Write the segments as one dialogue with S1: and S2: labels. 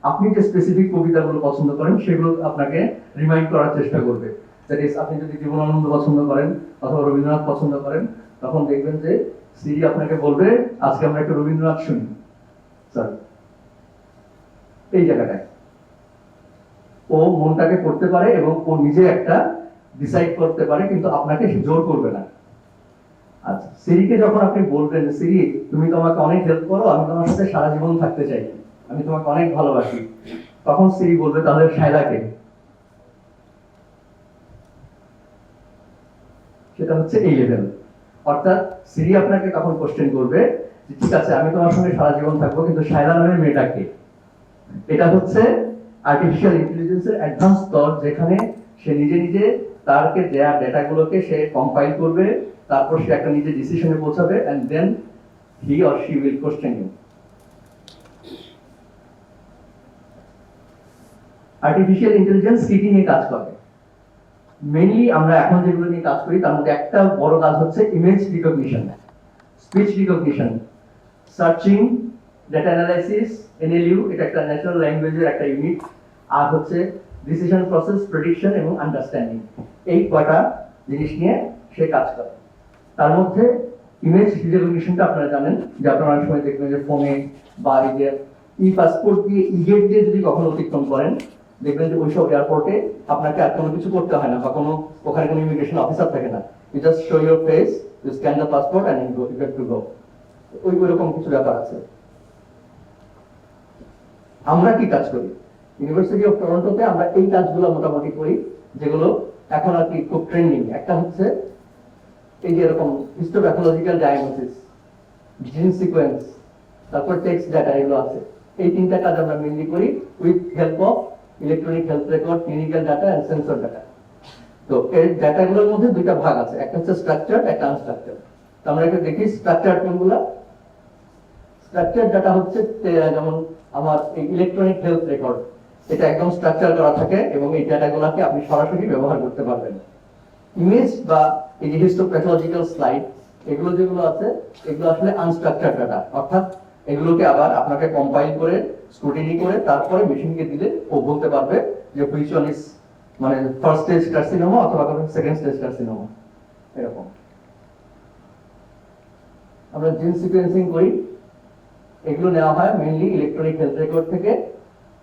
S1: আপনি যে স্পেসিফিক কবিতাগুলো পছন্দ করেন সেগুলো আপনাকে রিমাইন্ড করার চেষ্টা করবে। দ্যাট ইজ, আপনি যদি জীবনানন্দ পছন্দ করেন অথবা রবীন্দ্রনাথ পছন্দ করেন, তখন দেখবেন যে সিরি আপনাকে বলবে আজকে আমরা একটা রবীন্দ্রনাথ শুনি স্যার, এই জায়গাটায় ও মনটাকে করতে পারে এবং ও নিজে একটা ডিসাইড করতে পারে, কিন্তু আপনাকে সে জোর করবে না। আচ্ছা, সিরিকে যখন আপনি বলবেন সিরি তুমি তো আমাকে অনেক হেল্প করো, আমি তোমার সাথে সারা জীবন থাকতে চাই, আমি তোমাকে অনেক ভালোবাসি, তখন সিরি বলবে তাহলে শায়লাকে। সেটা হচ্ছে এই লেভেল। অর্থাৎ সিরি আপনাকে তখন কোশ্চেন করবে যে ঠিক আছে আমি তোমার সঙ্গে সারা জীবন থাকবো, কিন্তু শায়লা নামের মেয়েটাকে। এটা হচ্ছে আর্টিফিশিয়াল ইন্টেলিজেন্সের অ্যাডভান্স স্তর, যেখানে সে নিজে নিজে তারকে দেয়া ডেটাগুলোকে সে কম্পাইল করবে, তারপর সে একটা নিজে ডিসিশনে পৌঁছাবে, and then he or she will question you. Artificial intelligence কি কি নিয়ে কাজ করে? মেইনলি আমরা এখন যেগুলো নিয়ে কাজ করি তার মধ্যে একটা বড় কাজ হচ্ছে image recognition, speech recognition, searching, data analysis, NLU, এটা একটা ন্যাচারাল ল্যাঙ্গুয়েজের একটা ইউনিট, আর হচ্ছে ডিসিশন প্রসেস, প্রেডিকশন এবং আন্ডারস্ট্যান্ডিং। এই কয়টা জিনিস নিয়ে সে কাজ করে। তার মধ্যে ইমেজ রিকগনিশনটা আপনারা জানেন যে আপনারা অনেক সময় দেখবেন যে ফোনে বা এই যে ই পাসপোর্ট দিয়ে ইগেট দিয়ে যদি কখনো অতিক্রম করেন, দেখবেন যে ওইসব এয়ারপোর্টে আপনাকে আর কোনো কিছু করতে হয় না, বা কোনো ওখানে কোনো ইমিগ্রেশন অফিসার থাকে না। You just show your face, you scan the passport and you get to go. ওই রকম কিছু ব্যাপার আছে। আমরা কি কাজ করি ইউনিভার্সিটি অফ টরন্টোতে? আমরা এই কাজগুলো মোটামুটি করি যেগুলো এখন আর কি খুব ট্রেন্ডিং। একটা হচ্ছে এই যে এরকম হিস্টোপ্যাথোলজিক্যাল ডায়াগনোসিস, জিন সিকোয়েন্স, তারপর টেক্সট ডাটা, এগুলো আছে। এই তিনটা কাজ আমরা মেইনলি করি with help of electronic health record, clinical data and sensor data. তো এই ডাটাগুলোর মধ্যে দুইটা ভাগ আছে, একটা হচ্ছে স্ট্রাকচারড, একটা আনস্ট্রাকচারড। তো আমরা একটা দেখি স্ট্রাকচারড কোনগুলো। স্ট্রাকচার ডাটা হচ্ছে যেমন আমার এই ইলেকট্রনিক হেলথ রেকর্ড, এটা একদম স্ট্রাকচার করা থাকে এবং এই ডাটাগুলোকে আপনি সরাসরি ব্যবহার করতে পারবেন। ইমেজ বা এই যে হিস্টোপ্যাথোলজিক্যাল স্লাইড, এগুলো যেগুলো আছে এগুলো আসলে আনস্ট্রাকচার ডাটা, অর্থাৎ এগুলোকে আবার আপনাকে কম্পাইল করে স্ক্রুটিনি করে তারপরে মেশিনকে দিলে ও বলতে পারবে যে হুইচ ওয়ান ইজ মানে ফার্স্ট স্টেজ কার্সিনোমা অথবা সেকেন্ড স্টেজ কার্সিনোমা। এরকম আমরা জিন সিকোয়েন্সিং করি, এগুলো নেওয়া হয় মেইনলি ইলেকট্রনিক হেলথ রেকর্ড থেকে,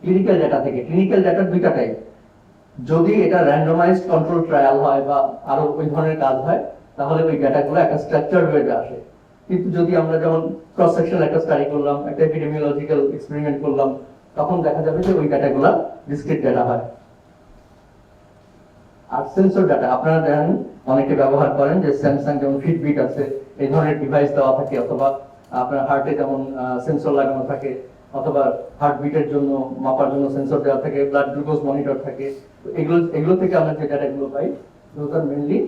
S1: ক্লিনিক্যাল ডাটা থেকে। ক্লিনিক্যাল ডাটার দুইটা টাইপ, যদি এটা র্যান্ডমাইজড কন্ট্রোল ট্রায়াল হয় বা আরো ওই ধরনের কাজ হয় তাহলে ওই ডাটাগুলো একটা স্ট্রাকচারড ওয়েতে আসে। কিন্তু যদি আমরা যেমন ক্রস সেকশনাল একটা স্টাডি করলাম, একটা এপিডেমিওলজিক্যাল এক্সপেরিমেন্ট করলাম, তখন দেখা যাবে যে ওই ডাটাগুলো ডিসক্রিট ডাটা হয়। আর সেন্সর ডাটা আপনারা জানেন অনেকে ব্যবহার করেন, যে স্যামসাং যেমন ফিটবিট আছে, এই ধরনের ডিভাইস দেওয়া থাকে, অথবা আপনার হার্টে যেমন সেন্সর লাগানো থাকে, অথবা হার্টবিটের জন্য মাপার জন্য সেন্সর দেওয়া থাকে, ব্লাড গ্লুকোজ মনিটর থাকে। এগুলো থেকে আমরা যে ডাটাগুলো পাই দোজ আর মেইনলি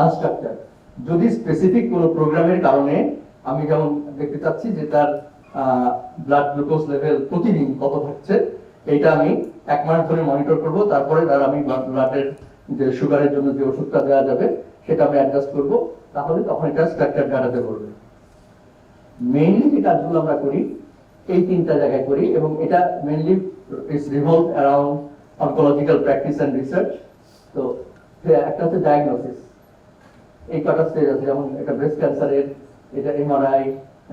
S1: আনস্ট্রাকচারড। যদি স্পেসিফিক কোনো প্রোগ্রামের কারণে আমি যেমন দেখতে চাচ্ছি যে তার ব্লাড গ্লুকোজ লেভেল প্রতিদিন কত থাকছে, এইটা আমি 1 মাস ধরে মনিটর করব, তারপরে তার আমি ব্লাডের যে সুগারের জন্য যে ওষুধটা দেওয়া যাবে সেটা আমি অ্যাডজাস্ট করব, তাহলে তখন এটা স্ট্রাকচার ডাটাতে পড়বে। মেইনলি যে কাজগুলো আমরা করি এই তিনটা জায়গায় করি, এবং এটা mainly is revolve around oncological practice and research. তো একটা হচ্ছে ডায়াগনোসিস, এই কটা স্টেজ আছে, যেমন এটা ব্রেস্ট ক্যান্সারের, এটা এমআরআই,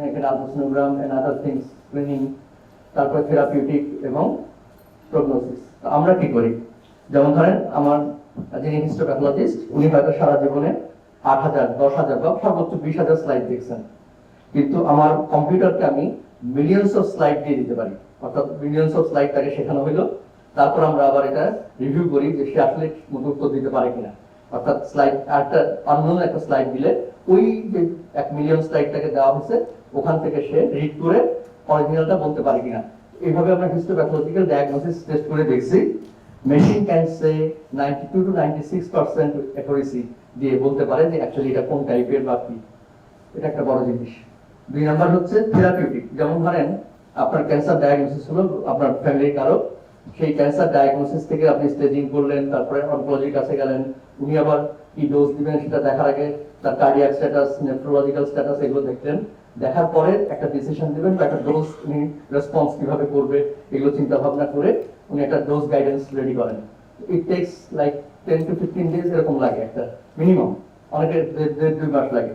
S1: এখানে ultrasonogram and other things, screening, তারপর থেরাপিউটিক এবং প্রগনোসিস। তো আমরা কি করি, যেমন ধরেন আমার যিনি হিস্টোপ্যাথোলজিস্ট উনি হয়তো সারা জীবনে 8,000, 10,000 বা সর্বোচ্চ 20,000 স্লাইড দেখছেন, কিন্তু আমার কম্পিউটারকে আমি মিলিয়নস অফ স্লাইড দিয়ে দিতে পারি, অর্থাৎ মিলিয়নস অফ স্লাইড তাকে শেখানো হলো, তারপর আমরা আবার এটা রিভিউ করি যে সে আসলে উত্তর দিতে পারে কিনা। অর্থাৎ স্লাইড একটা অননোন একটা স্লাইড দিলে ওই যে 1 মিলিয়ন স্লাইডটাকে দেওয়া হয়েছে ওখান থেকে সে রিড করে অরিজিনালটা বলতে পারে কিনা। এইভাবে আমরা হিস্টোপ্যাথোলজিক্যাল ডায়াগনোসিস টেস্ট করে দেখছি machine can say 92 to 96% accuracy দিয়ে বলতে পারে যে অ্যাকচুয়ালি এটা কোন টাইপের বা কি। এটা একটা বড় জিনিস। 2 নাম্বার হচ্ছে থেরাপিউটিক, যেমন ধরেন আপনার ক্যান্সার ডায়াগনোসিস হলো আপনার ফ্যামিলির কারো, সেই ক্যান্সার ডায়াগনোসিস থেকে আপনি স্টেজিং করলেন, তারপরে অনকোলজির কাছে গেলেন, উনি আবার কি ডোজ দিবেন সেটা দেখার আগে তার কার্ডিয়াক স্ট্যাটাস, নেফ্রোলজিক্যাল স্ট্যাটাস এগুলো দেখলেন, দেখার পরে একটা ডিসিশন দিবেন বা একটা ডোজ উনি রেসপন্স কিভাবে করবে এগুলো চিন্তা ভাবনা করে উনি একটা ডোজ গাইডেন্স রেডি করেন। ইট টেকস লাইক 10 to 15 days এরকম লাগে একটা মিনিমাম, অনেকের 1.5-2 মাস লাগে।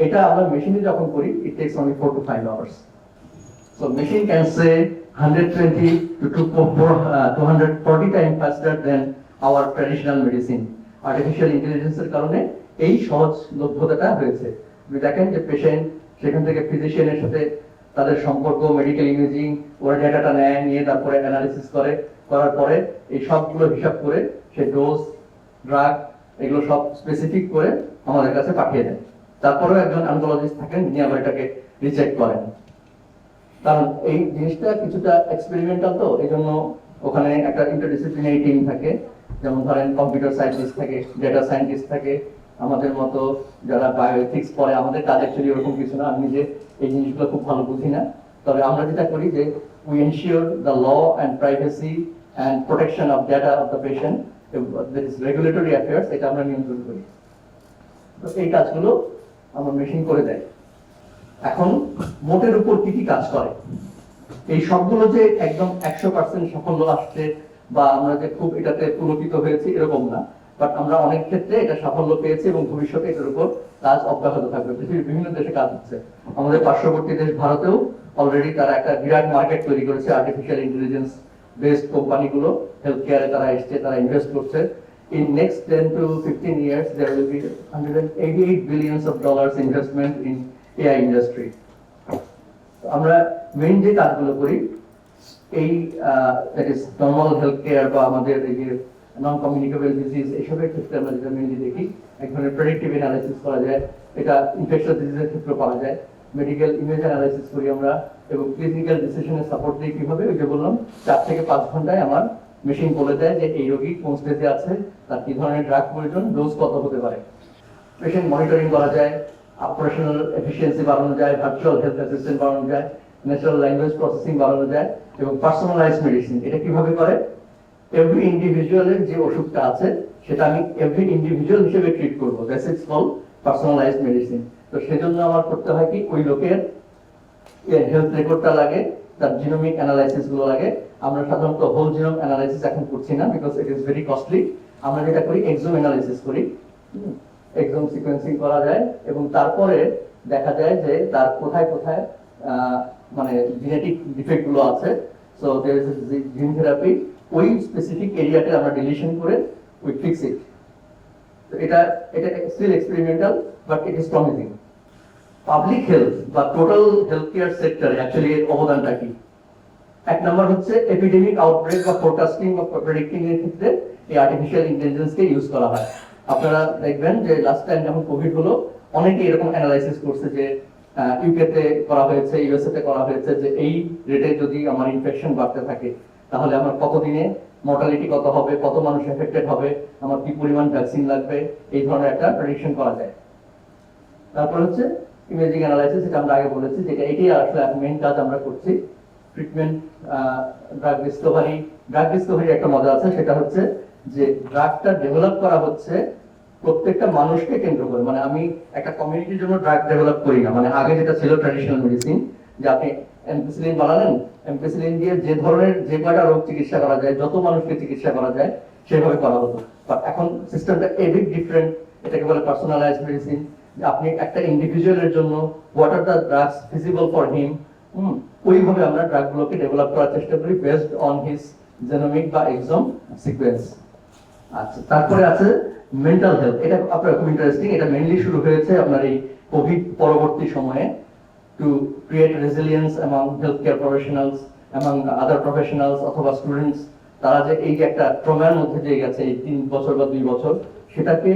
S1: এটা আমরা মেশিনে যখন করি ইট tax only 4 to 5 hours. So machine can say 120 to 240 times faster than our traditional medicine. Artificial intelligence এর কারণে এই সহজ লভ্যতাটা হয়েছে। আপনি দেখেন যে পেশেন্ট সেখান থেকে ফিজিশিয়ানের সাথে তাদের সম্পর্ক, মেডিকেল ইমেজিং, ওরা ডেটাটা নেয়, নিয়ে তারপরে অ্যানালিসিস করার পরে এই সবগুলো হিসাব করে সে ডোজ, ড্রাগ এগুলো সব স্পেসিফিক করে আমাদের কাছে পাঠিয়ে দেন। তারপরেও একজন অনকোলজিস্ট থাকেন যিনি আবার এটাকে রিচেক করেন। কারণ এই জিনিসটা কিছুটা এক্সপেরিমেন্টাল, তো এই জন্য ওখানে একটা ইন্টারডিসিপ্লিনারি টিম থাকে, যেমন ধরেন কম্পিউটার সায়েন্টিস্ট থাকে, ডেটা সায়েন্টিস্ট থাকে, আমাদের মতো যারা বায়োএথিক্স পড়ে। আমাদের কাজ অ্যাকচুয়ালি ওরকম কিছু না, আমি নিজে এই জিনিসগুলো খুব ভালো বুঝি না। তবে আমরা যেটা করি যে we ensure the law and privacy and protection of data of the patient, that is regulatory affairs, এটা আমরা নিয়ন্ত্রণ করি। তো এই কাজগুলো আমার মেশিন করে দেয়। এখন মোটের উপর কি কি কাজ করে, এই সবগুলো যে একদম 100% সাফল্য আসছে বা আমরা যে খুব এটাতে পুলকিত হয়েছি এরকম না, বাট আমরা অনেক ক্ষেত্রে এটা সাফল্য পেয়েছি এবং ভবিষ্যতে এটার উপর কাজ অব্যাহত থাকবে। পৃথিবীর বিভিন্ন দেশে কাজ হচ্ছে, আমাদের পার্শ্ববর্তী দেশ ভারতেও অলরেডি তারা একটা বিরাট মার্কেট তৈরি করেছে। আর্টিফিশিয়াল ইন্টেলিজেন্স বেসড কোম্পানিগুলো হেলথ কেয়ারে তারা এসছে, তারা ইনভেস্ট করছে। In next 10 to 15 years, there will be $188 billion investment in AI industry. আমরা মেইন যে কাজগুলো করি এই that is normal health care বা আমাদের এই যে নন কমিউনিকেবল ডিজিজ এসবের ক্ষেত্রে আমরা যেটা মেইনলি দেখি, এক ধরনের প্রেডিক্টিভ অ্যানালাইসিস করা যায়, এটা ইনফেকশনাস ডিজিজের ক্ষেত্রে পাওয়া যায়। মেডিকেল ইমেজ অ্যানালাইসিস করি আমরা এবং ক্লিনিক্যাল ডিসিশনে সাপোর্ট দিই কিভাবে, ওই যে বললাম 4 থেকে 5 ঘন্টায় আমার মেশিন বলে দেয় যে এই রোগী কোন স্টেজে আছে, তার কি ধরনের ড্রাগ প্রয়োজন, ডোজ কত হতে পারে। পেশেন্ট মনিটরিং করা যায়, অপারেশনাল এফিসিয়েন্সি বাড়ানো যায়, ভার্চুয়াল হেলথ অ্যাসিস্ট্যান্ট বাড়ানো যায়, ন্যাচারাল ল্যাঙ্গুয়েজ প্রসেসিং বাড়ানো যায় এবং পার্সোনালাইজড মেডিসিন। এটা কিভাবে করে, এভরি ইন্ডিভিজুয়ালের যে অসুখটা আছে সেটা আমি এভরি ইন্ডিভিজুয়াল হিসেবে ট্রিট করবো, that's it's called personalised medicine. তো সেজন্য আমার করতে হয় কি, ওই লোকের হেলথ রেকর্ডটা লাগে, তার জিনোমিক অ্যানালাইসিস গুলো লাগে। আমরা সাধারণত হোল জিনোম অ্যানালাইসিস এখন করছি না, because it is very costly. আমরা যেটা করি এক্সোম অ্যানালাইসিস করি, এক্সোম সিকোয়েন্সিং করা যায় এবং তারপরে দেখা যায় যে তার কোথায় কোথায় মানে জেনেটিক ডিফেক্ট গুলো আছে। So there is gene therapy, ওই স্পেসিফিক এরিয়াতে আমরা ডিলিশন করে উই ফিক্স ইট। তো এটা still experimental but it is promising. Public health বা টোটাল হেলথ কেয়ার সেক্টরে অ্যাকচুয়ালি এর অবদানটা কি? এক নম্বর হচ্ছে এপিডেমিক আউটব্রেক বা ফোরকাস্টিং বা প্রেডিক্টিং এর ক্ষেত্রে এই আর্টিফিশিয়াল ইন্টেলিজেন্সকে ইউজ করা হয়। আপনারা দেখবেন যে লাস্ট টাইম যখন কোভিড হলো, অনেকে এরকম অ্যানালাইসিস করছে যে ইউকেতে করা হয়েছে, ইউএসএ তে করা হয়েছে যে এই রেটে যদি আমার ইনফেকশন বাড়তে থাকে তাহলে আমার কতদিনে মর্টালিটি কত হবে, কত মানুষ এফেক্টেড হবে, আমার কি পরিমাণ ভ্যাকসিন লাগবে, এই ধরনের একটা প্রেডিকশন করা যায়। তারপর হচ্ছে ইমেজিং অ্যানালাইসিস, এটা আমরা আগে বলেছি যেটা এটাই আসলে মেইন কাজ আমরা করছি। ট্রিটমেন্ট, ড্রাগ ডিসকভারি একটা মজা আছে, সেটা হচ্ছে যে ড্রাগটা ডেভেলপ করা হচ্ছে প্রত্যেকটা মানুষকে কেন্দ্র করে। মানে আমি একটা কমিউনিটির জন্য ড্রাগ ডেভেলপ করি না, মানে আগে যেটা ছিল ট্র্যাডিশনাল মেডিসিন, যে আপনি এমপিসিলিন বানালেন, এমপিসিলিন দিয়ে যে ধরনের যে কয়টা রোগ চিকিৎসা করা যায়, যত মানুষকে চিকিৎসা করা যায় সেভাবে করা হতো। বাট এখন সিস্টেমটা এবিট ডিফারেন্ট, এটাকে বলে পার্সোনালাইজড মেডিসিন। আপনি একটা ইন্ডিভিজুয়ালের জন্য what are the drugs feasible for him, ওইভাবে আমরা ড্রাগগুলোকে ডেভেলপ করার চেষ্টা করি বেসড অন হিজ জেনোমিক বা এক্সোম সিকোয়েন্স। আচ্ছা, তারপরে আছে মেন্টাল হেলথ। এটা আপনার খুব ইন্টারেস্টিং। এটা মেইনলি শুরু হয়েছে আপনার এই কোভিড পরবর্তী সময়ে, to create resilience among health care professionals, among other professionals অথবা স্টুডেন্টস। তারা যে এই যে একটা ট্রমার মধ্যে দিয়ে গেছে এই 3 বছর বা 2 বছর, সেটাকে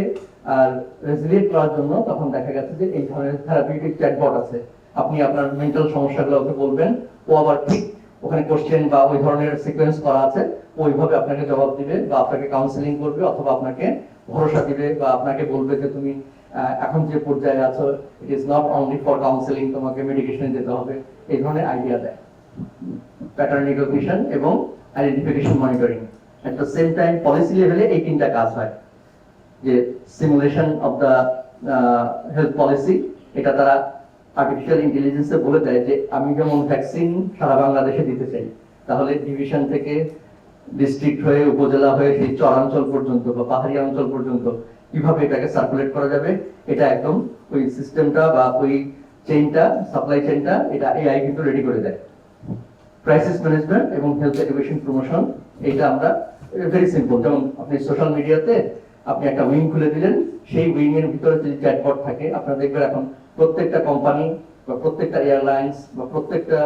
S1: আর রেজিলিয়েট করার জন্য তখন দেখা গেছে যে এই ধরনের থেরাপিউটিক চ্যাটবট আছে। আপনি আপনার মেন্টাল সমস্যাগুলো ওকে বলবেন, ও আবার ঠিক ওখানে কোশ্চেন বা ওই ধরনের সিকোয়েন্স করা আছে, ওইভাবে আপনাকে জবাব দিবে বা আপনাকে কাউন্সেলিং করবে অথবা আপনাকে ভরসা দিবে বা আপনাকে বলবে যে তুমি এখন যে পর্যায়ে আছো it is not only for counselling, তোমাকে মেডিকেশনে যেতে হবে, এই ধরনের আইডিয়া দেয়। প্যাটার্ন রিকগনিশন এবং identification monitoring. At the same time policy লেভেলে এই 3টা কাজ হয়, যে simulation of the health policy, এটা তারা আর্টিফিশিয়াল ইন্টেলিজেন্সে বলে দেয় যে আমি যেমন ভ্যাকসিন সারা বাংলাদেশে দিতে চাই, তাহলে ডিভিশন থেকে ডিস্ট্রিক্ট হয়ে উপজেলা হয়ে সেই চরাঞ্চল পর্যন্ত বা পাহাড়ি অঞ্চল পর্যন্ত কিভাবে এটাকে সার্কুলেট করা যাবে, এটা একদম ওই সিস্টেমটা বা ওই চেইনটা, সাপ্লাই চেইনটা, এটা এআই কিন্তু রেডি করে দেয়। ক্রাইসিস ম্যানেজমেন্ট এবং হেলথ এডুকেশন প্রমোশন, এটা আমরা ভেরি সিম্পল। যেমন আপনি সোশ্যাল মিডিয়াতে আপনি একটা উইং খুলে দিলেন, সেই উইং এর ভিতরে যদি চ্যাটবট থাকে, আপনারা দেখবেন এখন প্রত্যেকটা কোম্পানি বা প্রত্যেকটা এয়ারলাইন্স বা প্রত্যেকটা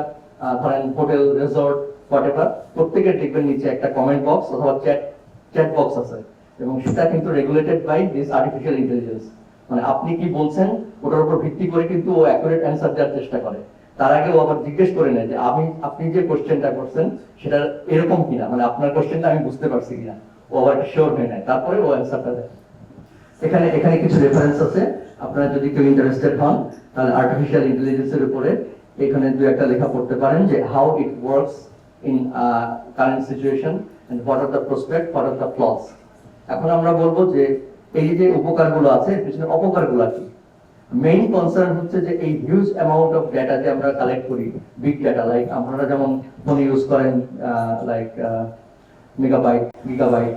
S1: ধরেন হোটেল রিসর্ট হোয়াটএভার, প্রত্যেকের দেখবেন নিচে একটা কমেন্ট বক্স অথবা চ্যাট বক্স আছে, এবং সেটা কিন্তু regulated by this artificial intelligence. মানে আপনি কি বলছেন ওটার উপর ভিত্তি করে কিন্তু ও অ্যাকুরেট অ্যান্সার দেওয়ার চেষ্টা করে। তার আগে ও আবার জিজ্ঞেস করে নেয় যে আপনি যে কোশ্চেনটা করছেন সেটা এরকম কিনা, মানে আপনার কোশ্চেনটা আমি বুঝতে পারছি কিনা, ও আবার শিওর হয়ে নেয়, তারপরে ও অ্যান্সারটা দেয়। এখানে কিছু রেফারেন্স আছে, আপনারা যদি কেউ ইন্টারেস্টেড হন তাহলে আর্টিফিশিয়াল ইন্টেলিজেন্সের উপরে এখানে দুই একটা লেখা পড়তে পারেন যে how it works in current situation and what are the prospect, what are the flaws. এখন আমরা বলবো যে এই যে উপকারগুলো আছে এর পিছনে অপকারগুলো কি। মেইন কনসার্ন হচ্ছে যে এই হিউজ অ্যামাউন্ট অফ ডেটা যে আমরা কালেক্ট করি, বিগ ডেটা, লাইক আপনারা যেমন ফোনে ইউজ করেন লাইক মেগাবাইট গিগাবাইট,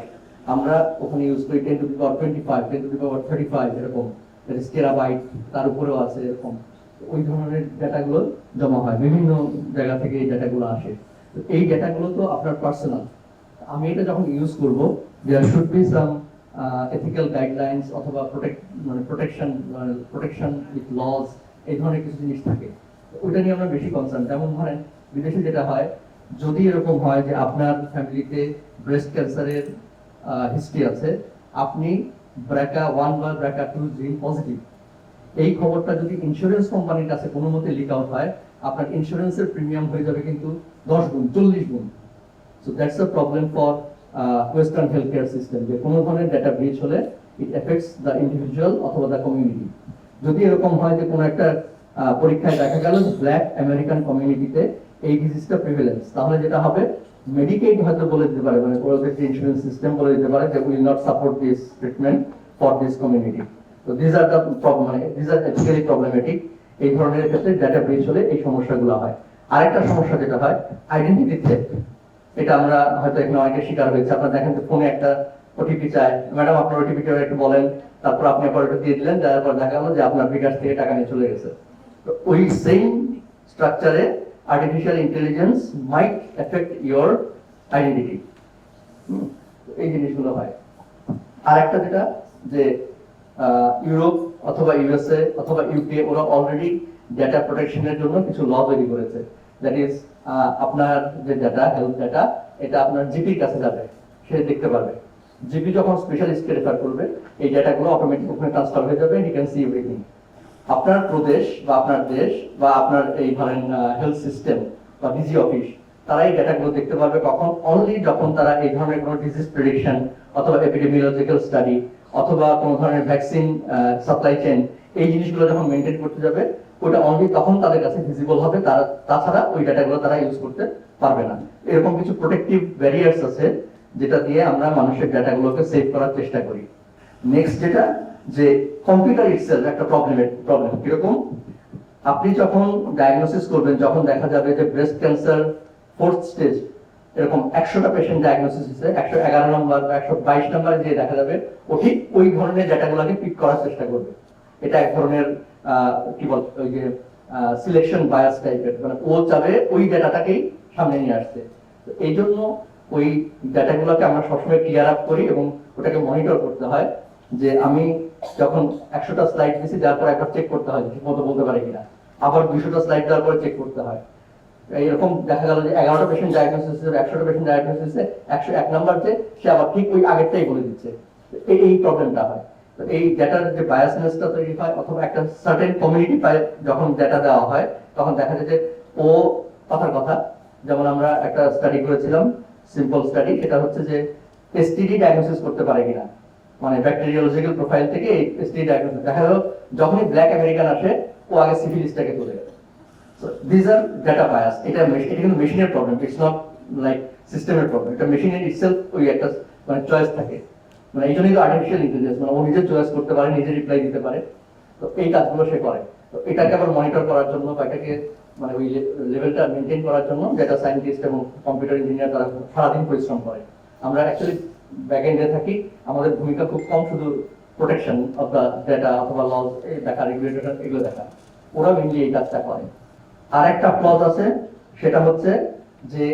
S1: আমরা ওখানে ইউজ করি 10 to the power 25, 10 to the power 35 এরকম, টেরাবাইট তার উপরেও আছে এরকম। ওই ধরনের ডেটাগুলো জমা হয়, বিভিন্ন জায়গা থেকে এই ডেটাগুলো আসে। তো এই ডেটাগুলো তো আপনার পার্সোনাল। আমি এটা যখন ইউজ করব, there should be some ethical guidelines অথবা প্রোটেকশন উইথ লজ, এই ধরনের কিছু জিনিস থাকে। ওইটা নিয়ে আমরা বেশি কনসার্ন। যেমন ধরেন বিদেশে যেটা হয়, যদি এরকম হয় যে আপনার ফ্যামিলিতে ব্রেস্ট ক্যান্সারের হিস্ট্রি আছে, আপনি BRCA1 বা BRCA2 জিন পজিটিভ, এই খবরটা যদি ইন্স্যুরেন্স কোম্পানির কাছে কোনো মতে লিক আউট হয়, আপনার ইন্স্যুরেন্সের প্রিমিয়াম হয়ে যাবে কিন্তু 10 গুণ 40 গুণ। So that's a problem for western health care system, যে কোনো ধরনের ডেটা ব্রিচ হলে ইট এফেক্টস দ্য ইন্ডিভিজুয়াল অথবা দ্য কমিউনিটি। যদি এরকম হয় যে কোনো একটা পরীক্ষায় দেখা গেল ব্ল্যাক আমেরিকান কমিউনিটিতে এই ডিজিজটা প্রিভেলেন্স, তাহলে যেটা হবে মেডিকেড হয়তো বলে দিতে পারে, মানে ওদের যে ইন্স্যুরেন্স সিস্টেম বলে দিতে পারে যে will not support this treatment for this community. তো দিস আর দ্য প্রবলেম, মানে দিস আর এথিক্যালি প্রবলেমেটিক। এই ধরনের ক্ষেত্রে ডেটা ব্রিচ হলে এই সমস্যাগুলো হয়। আরেকটা সমস্যা যেটা হয় আইডেন্টিটি থেফট, এটা আমরা হয়তো এখানে অনেকে শিকার হয়েছে। আপনারা দেখেন তো ফোনে একটা ওটিপি চায়, ম্যাডাম আপনার ওটিপিটা একটু বলেন, তারপর আপনি আবার ওটা দিয়ে দিলেন, যার পর দেখা গেল যে আপনার বিকাশ থেকে টাকা নিয়ে চলে গেছে। তো ওই সেম স্ট্রাকচারে artificial intelligence might affect your identity. এই জিনিসগুলো হয়। আর একটা যেটা যে ইউরোপ অথবা ইউএসএ অথবা ইউকে, ওরা অলরেডি ডেটা প্রোটেকশনের জন্য কিছু ল তৈরি করেছে। দ্যাট ইজ আপনার যে ডেটা, হেলথ ডেটা, এটা আপনার জিপির কাছে যাবে, সে দেখতে পারবে। জিপি যখন স্পেশালিস্টকে রেফার করবে, এই ডেটাগুলো অটোমেটিক ওখানে ট্রান্সফার হয়ে যাবে, হি ক্যান সি এভরিথিং। আপনার প্রদেশ বা আপনার দেশ বা আপনার এই ধরেন হেলথ সিস্টেম বা ডিজি অফিস, তারা এই ডেটাগুলো দেখতে পারবে কখন? অনলি যখন তারা এই ধরনের কোনো ডিজিজ প্রেডিকশন অথবা এপিডেমিওলজিক্যাল স্টাডি অথবা কোনো ধরনের ভ্যাকসিন সাপ্লাই চেইন, এই জিনিসগুলো যখন মেনটেন করতে যাবে, ওটা অনলি তখন তাদের কাছে ভিজিবল হবে। তাছাড়া ওই ডেটাগুলো তারা ইউজ করতে পারবে না। এরকম কিছু প্রোটেক্টিভ ব্যারিয়ার্স আছে যেটা দিয়ে আমরা মানুষের ডেটাগুলোকে সেভ করার চেষ্টা করি। নেক্সট যেটা, যে কম্পিউটার ইটসেলফ একটা প্রবলেম। কিরকম? আপনি যখন ডায়াগনোসিস করবেন, যখন দেখা যাবে যে ব্রেস্ট ক্যান্সার 4th স্টেজ, এরকম 100টা পেশেন্ট ডায়াগনোসিস হয়েছে, 111 নম্বর বা 122 নম্বরে যে দেখা যাবে, ও ঠিক ওই ধরনের ডেটাগুলোকে পিক করার চেষ্টা করবে। এটা এক ধরনের কি বল, ওই যে সিলেকশন বায়াস টাইপের, মানে ও চাবে ওই ডেটাটাকেই সামনে নিয়ে আসতে। এই জন্য ওই ডেটাগুলোকে আমরা সবসময় ক্লিয়ার আপ করি এবং ওটাকে মনিটর করতে হয়। যে আমি যখন 100টা স্লাইড দিছি, তারপর একবার চেক করতে হয় ঠিক মতো বলতে পারে কিনা, আবার 200টা স্লাইড দেওয়ার পরে চেক করতে হয়। এরকম দেখা গেল যে 11টা পেশেন্ট ডায়াগনোসিস, 100টা পেশেন্ট ডায়াগনোসিস, 101 নাম্বার যে সে আবার ঠিক ওই আগেরটাই বলে দিচ্ছে। এই প্রবলেমটা হয়। তো এই ডেটার যে বায়াসনেসটা তৈরি হয়, অথবা একটা সার্টেন কমিউনিটি যখন ডেটা দেওয়া হয়, তখন দেখা যায় যে ও কথার কথা। যেমন আমরা একটা স্টাডি করেছিলাম, সিম্পল স্টাডি, সেটা হচ্ছে যে এসটিডি ডায়াগনোসিস করতে পারে কিনা, মানে ব্যাকটেরিওলজিক্যাল প্রোফাইল থেকে এসটিডি ডায়াগনোসিস। দেখা গেল যখনই ব্ল্যাক আমেরিকান আসে, ও আগে সিফিলিসটাকে তুলে গেল। So these are data bias. এটা কিন্তু মেশিনের প্রবলেম, ইটস নট লাইক সিস্টেমের প্রবলেম। এটা মেশিনের ইটসেলফ ওই একটা মানে চয়েস থাকে। মানে এই জন্যই তো আর্টিফিশিয়াল ইন্টেলিজেন্স, মানে ও নিজে চয়েস করতে পারে, নিজে রিপ্লাই দিতে পারে। তো এই কাজগুলো সে করে। তো এটাকে আবার মনিটর করার জন্য বা এটাকে মানে ওই লেভেলটা মেনটেন করার জন্য ডেটা সায়েন্টিস্ট এবং কম্পিউটার ইঞ্জিনিয়ার তারা সারাদিন পরিশ্রম করে। আমরা অ্যাকচুয়ালি ব্যাক এন্ডে থাকি, আমাদের ভূমিকা খুব কম, শুধু প্রোটেকশন অফ দ্য ডেটা অথবা লজ দেখা, রেগুলেটর এগুলো দেখা, ওরা মেনলি এই কাজটা করে। আর একটা ক্লজ আছে, সেটা হচ্ছে যে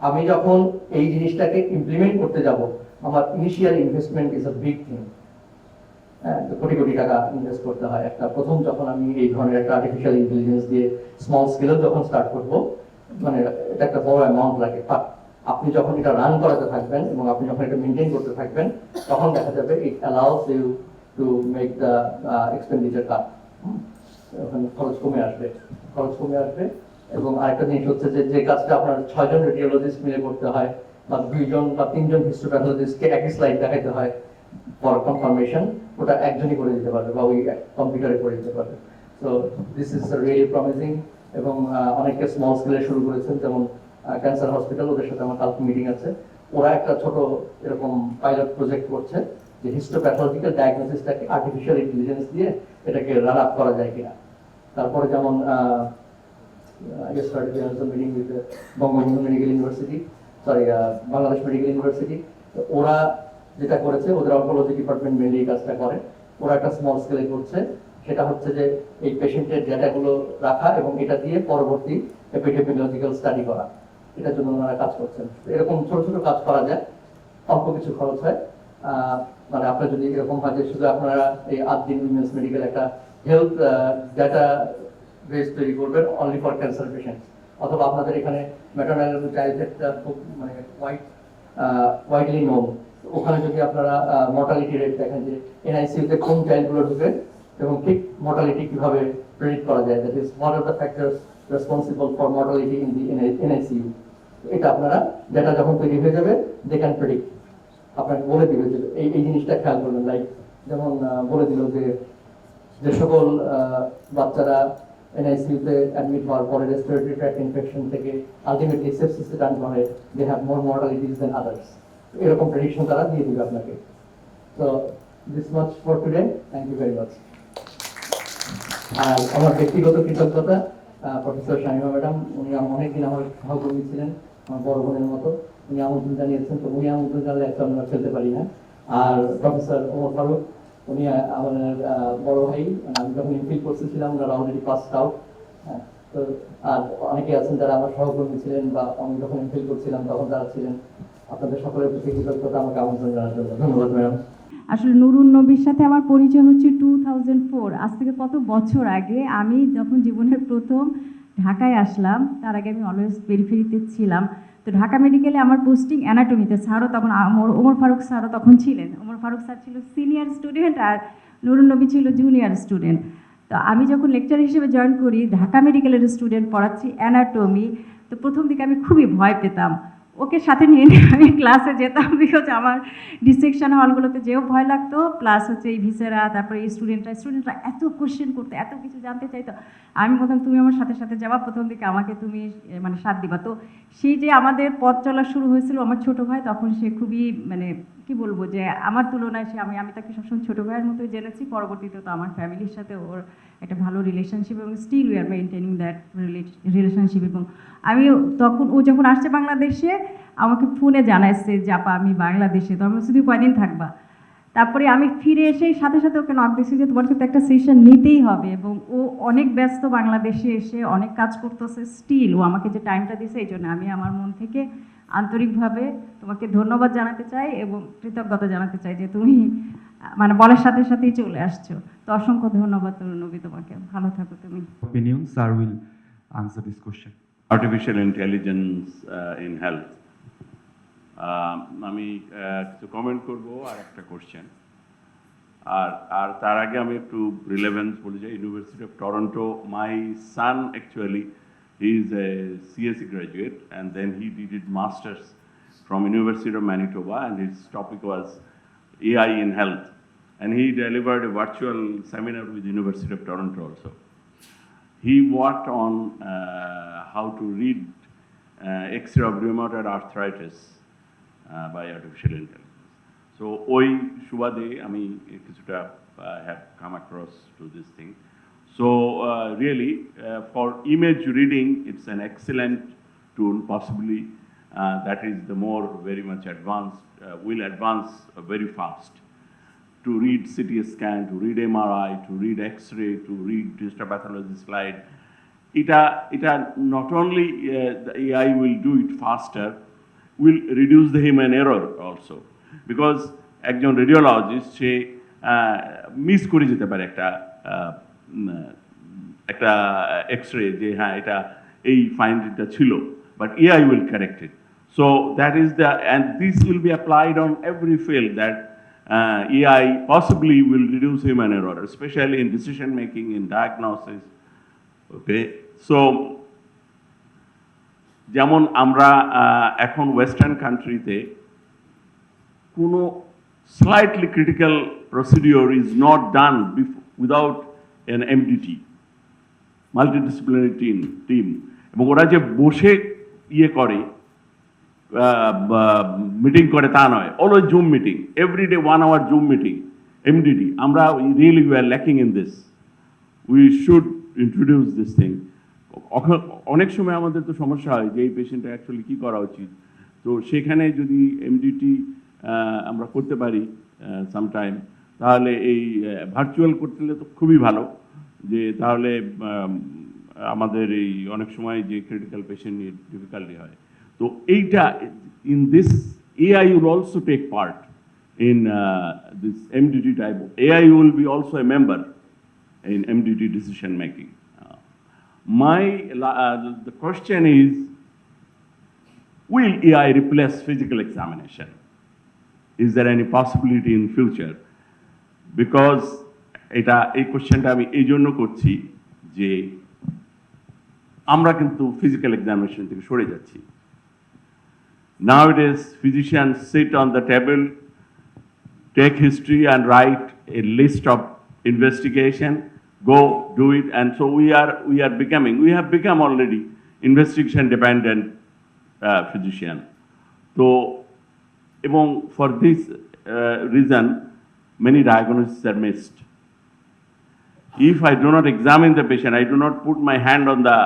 S1: আমি যখন এই জিনিসটাকে ইমপ্লিমেন্ট করতে যাব, আমার initial investment is a big thing. Crore crore টাকা ইনভেস্ট করতে হয় একটা প্রথম, যখন আমি এই ধরনের একটা আর্টিফিশিয়াল ইন্টেলিজেন্স দিয়ে স্মল স্কেলেও যখন স্টার্ট করব, মানে এটা একটা বড় অ্যামাউন্ট লাগে। বাট আপনি যখন এটা রান করাতে থাকবেন এবং আপনি যখন এটা মেনটেন করতে থাকবেন, তখন দেখা যাবে it allows you to make the expenditure cut. ওখানে খরচ কমে আসবে, খরচ কমে আসবে। এবং আরেকটা জিনিস হচ্ছে যে যে কাজটা আপনার 6 জন রেডিওলজিস্ট মিলে করতে হয় বা 2 জন বা 3 জন হিস্টোপ্যাথোলজিস্টকে একই স্লাইড দেখাতে হয় ফর কনফার্মেশন, ওটা একজনই করে দিতে পারবে বা ওই কম্পিউটারে করে দিতে পারবে। So this is really promising. এবং অনেকে স্মল স্কেলে শুরু করেছেন, যেমন ক্যান্সার হসপিটাল, ওদের সাথে আমার কালকে মিটিং আছে। ওরা একটা ছোট এরকম পাইলট প্রজেক্ট করছে যে হিস্টোপ্যাথোলজিক্যাল ডায়াগনোসিসটাকে আর্টিফিশিয়াল ইন্টেলিজেন্স দিয়ে এটাকে রান আপ করা যায় কিনা। তারপরে যেমন meeting with Bangabandhu medical university, sorry Bangladesh medical university. ওরা যেটা করেছে, ওদের অনকোলজি ডিপার্টমেন্ট মেনলি এই কাজটা করে, ওরা একটা স্মল স্কেলে করছে। সেটা হচ্ছে যে এই পেশেন্টের ডেটাগুলো রাখা এবং এটা দিয়ে পরবর্তী এপিডেমিওলজিক্যাল স্টাডি করা, এটার জন্য ওনারা কাজ করছেন। এরকম ছোট ছোট কাজ করা যায়, অল্প কিছু খরচ হয়। মানে আপনার যদি এরকম হয় যে শুধু আপনারা এই 8 দিন উইমেন্স মেডিকেল একটা হেলথ ডাটা বেস তৈরি করবেন অনলি ফর ক্যান্সার পেশেন্ট, অথবা আপনাদের এখানে ম্যাটারনাল চাইল্ডটা খুব মানে ওয়াইডলি নোন, ওখানে যদি আপনারা মর্টালিটি রেট দেখেন যে এনআইসিইউতে কোন চাইল্ডগুলো ঢুকে এবং ঠিক মর্টালিটি কিভাবে প্রেডিক্ট করা যায়, that is what are the factors responsible for mortality in the NICU. এটা আপনারা ডেটা যখন তৈরি হয়ে যাবে, দে ক্যান প্রেডিক্ট, আপনাকে বলে দিবে যে এই জিনিসটা খেয়াল করবেন। লাইক যেমন বলে দিল যে যে সকল বাচ্চারা এনআইসিইউতে অ্যাডমিট হওয়ার পরে রেসপিরেটরি ট্র্যাক্ট ইনফেকশন থেকে আলটিমেটলি সেপসিসে টার্ন করে, they have more mortalities than others. এরকম প্রেডিকশন তারা দিয়ে দিবে আপনাকে। তো this much for today, thank you very much. আর আমার ব্যক্তিগত কৃতজ্ঞতা প্রফেসর শামিমা ম্যাডাম, উনি অনেকদিন আমার সহকর্মী ছিলেন, আমার বড় বোনের মতো। উনি আমন্ত্রণ জানিয়েছেন, তো উনি আমন্ত্রণ জানলে একটা আমরা ফেলতে পারি না। আর প্রফেসর ওমর ফারুক, উনি আমাদের বড় ভাই, আমি যখন এমফিল কোর্সে ছিলাম ওনারা অলরেডি পাস আউট। তো আর অনেকে আছেন যারা আমার সহকর্মী ছিলেন বা আমি যখন এমফিল করছিলাম তখন তারা ছিলেন। আপনাদের সকলের প্রতি কৃতজ্ঞতা আমাকে আমন্ত্রণ জানার জন্য। ধন্যবাদ ম্যাডাম।
S2: আসলে নুরুন নবীর সাথে আমার পরিচয় হচ্ছে 2004, আজ থেকে কত বছর আগে। আমি যখন জীবনের প্রথম ঢাকায় আসলাম, তার আগে আমি অলওয়েজ পেরিফেরিতে ছিলাম। তো ঢাকা মেডিকেলে আমার পোস্টিং অ্যানাটমিতে। স্যারও তখন ওমর ফারুক স্যারও তখন ছিলেন। ওমর ফারুক স্যার ছিল সিনিয়র স্টুডেন্ট আর নুরুন নবী ছিল জুনিয়র স্টুডেন্ট। তো আমি যখন লেকচার হিসেবে জয়েন করি, ঢাকা মেডিকেলের স্টুডেন্ট পড়াচ্ছি অ্যানাটমি। তো প্রথম দিকে আমি খুবই ভয় পেতাম, ওকে সাথে নিয়ে নিয়ে আমি ক্লাসে যেতাম, বিকজ আমার ডিসেকশন হলগুলোতে যেও ভয় লাগতো, প্লাস হচ্ছে এই ভিসেরা, তারপরে এই স্টুডেন্টরা এত কোশ্চেন করতো, এত কিছু জানতে চাইতো। আমি বলতাম তুমি আমার সাথে সাথে যাওয়া, প্রথম দিকে আমাকে তুমি মানে সাথ দিবা। তো সেই যে আমাদের পথ চলা শুরু হয়েছিল, আমার ছোটো ভাই তখন সে খুবই মানে কি বলবো যে আমার তুলনায় সে আমি তাকে সবসময় ছোটো ভাইয়ের মতোই জেনেছি। পরবর্তীতে তো আমার ফ্যামিলির সাথে ওর একটা ভালো রিলেশনশিপ, এবং still we are maintaining that relationship. এবং আমি তখন ও যখন আসছে বাংলাদেশে, আমাকে ফোনে জানাইছে যে আপা আমি বাংলাদেশে, তো আমি শুধু কয়দিন থাকবা। তারপরে আমি ফিরে এসে সাথে সাথে ওকে নক দিয়েছি যে তোমার সাথে একটা সেশন নিতেই হবে। এবং ও অনেক ব্যস্ত, বাংলাদেশে এসে অনেক কাজ করতেছে, স্টিল ও আমাকে যে টাইমটা দিয়েছে, এই জন্য আমি আমার মন থেকে আন্তরিকভাবে তোমাকে ধন্যবাদ জানাতে চাই এবং কৃতজ্ঞতা জানাতে চাই যে তুমি মানে বলার সাথে সাথেই চলে আসছো। তো অসংখ্য ধন্যবাদ তরুণ নবী তোমাকে, ভালো থাকো তুমি।
S3: Opinion, sir will answer this question.
S4: Artificial intelligence in health. আমি কিছু কমেন্ট করব আর একটা কোশ্চেন, আর তার আগে আমি একটু রিলেভেন্স বলে যাই। University of Toronto, my son actually he is a CSE graduate and then he did masters from University of Manitoba and his topic was AI in health, and he delivered a virtual seminar with University of Toronto also. He worked on how to read X-ray of rheumatoid arthritis by artificial intelligence. So, ওই সুবাদে আমি কিছুটা have come across to this thing. So really, for image reading, it's an excellent tool. Possibly that is the more very much advanced, will advance very fast. To read CT scan, to read MRI, to read X-ray, to read histopathology slide. It not only the AI will do it faster, will reduce the human error also. Because একজন radiologist সে miss করে যেতে পারে একটা X-ray যে হ্যাঁ এটা এই ফাইন্ডিংটা ছিল, but AI will correct it. So that is and this will be applied on every field that AI possibly will reduce human error, especially in decision making, in diagnosis. Okay, so যেমন আমরা এখন western কান্ট্রিতে কোনো slightly critical procedure is not done without an MDT, multidisciplinary team, এবং ওরা যে বসে ইয়ে করে মিটিং করে তা নয়, always Zoom meeting, everyday 1 hour Zoom meeting, MDT. আমরা really we are lacking in this, we should introduce this thing. অনেক সময় আমাদের তো সমস্যা হয় যে এই পেশেন্টটা অ্যাকচুয়ালি কী করা উচিত, তো সেখানে যদি এমডিটি আমরা করতে পারি সামটাইম, তাহলে এই ভার্চুয়াল করতে তো খুবই ভালো, যে তাহলে আমাদের এই অনেক সময় যে ক্রিটিক্যাল পেশেন্ট নিয়ে ডিফিকাল্টি হয়। তো এইটা in this AI will also take part in this MDT type. AI will be also a member in MDT decision making. The question is, will AI replace physical examination? Is there any possibility in future? Because এই কোশ্চেনটা আমি এই জন্য করছি যে আমরা কিন্তু physical examination থেকে সরে যাচ্ছি। Nowadays, physicians sit on the table, take history and write a list of investigation, go do it, and so we have become already investigation dependent physician. So, for this reason, many diagnoses are missed. If I do not examine the patient, I do not put my hand on the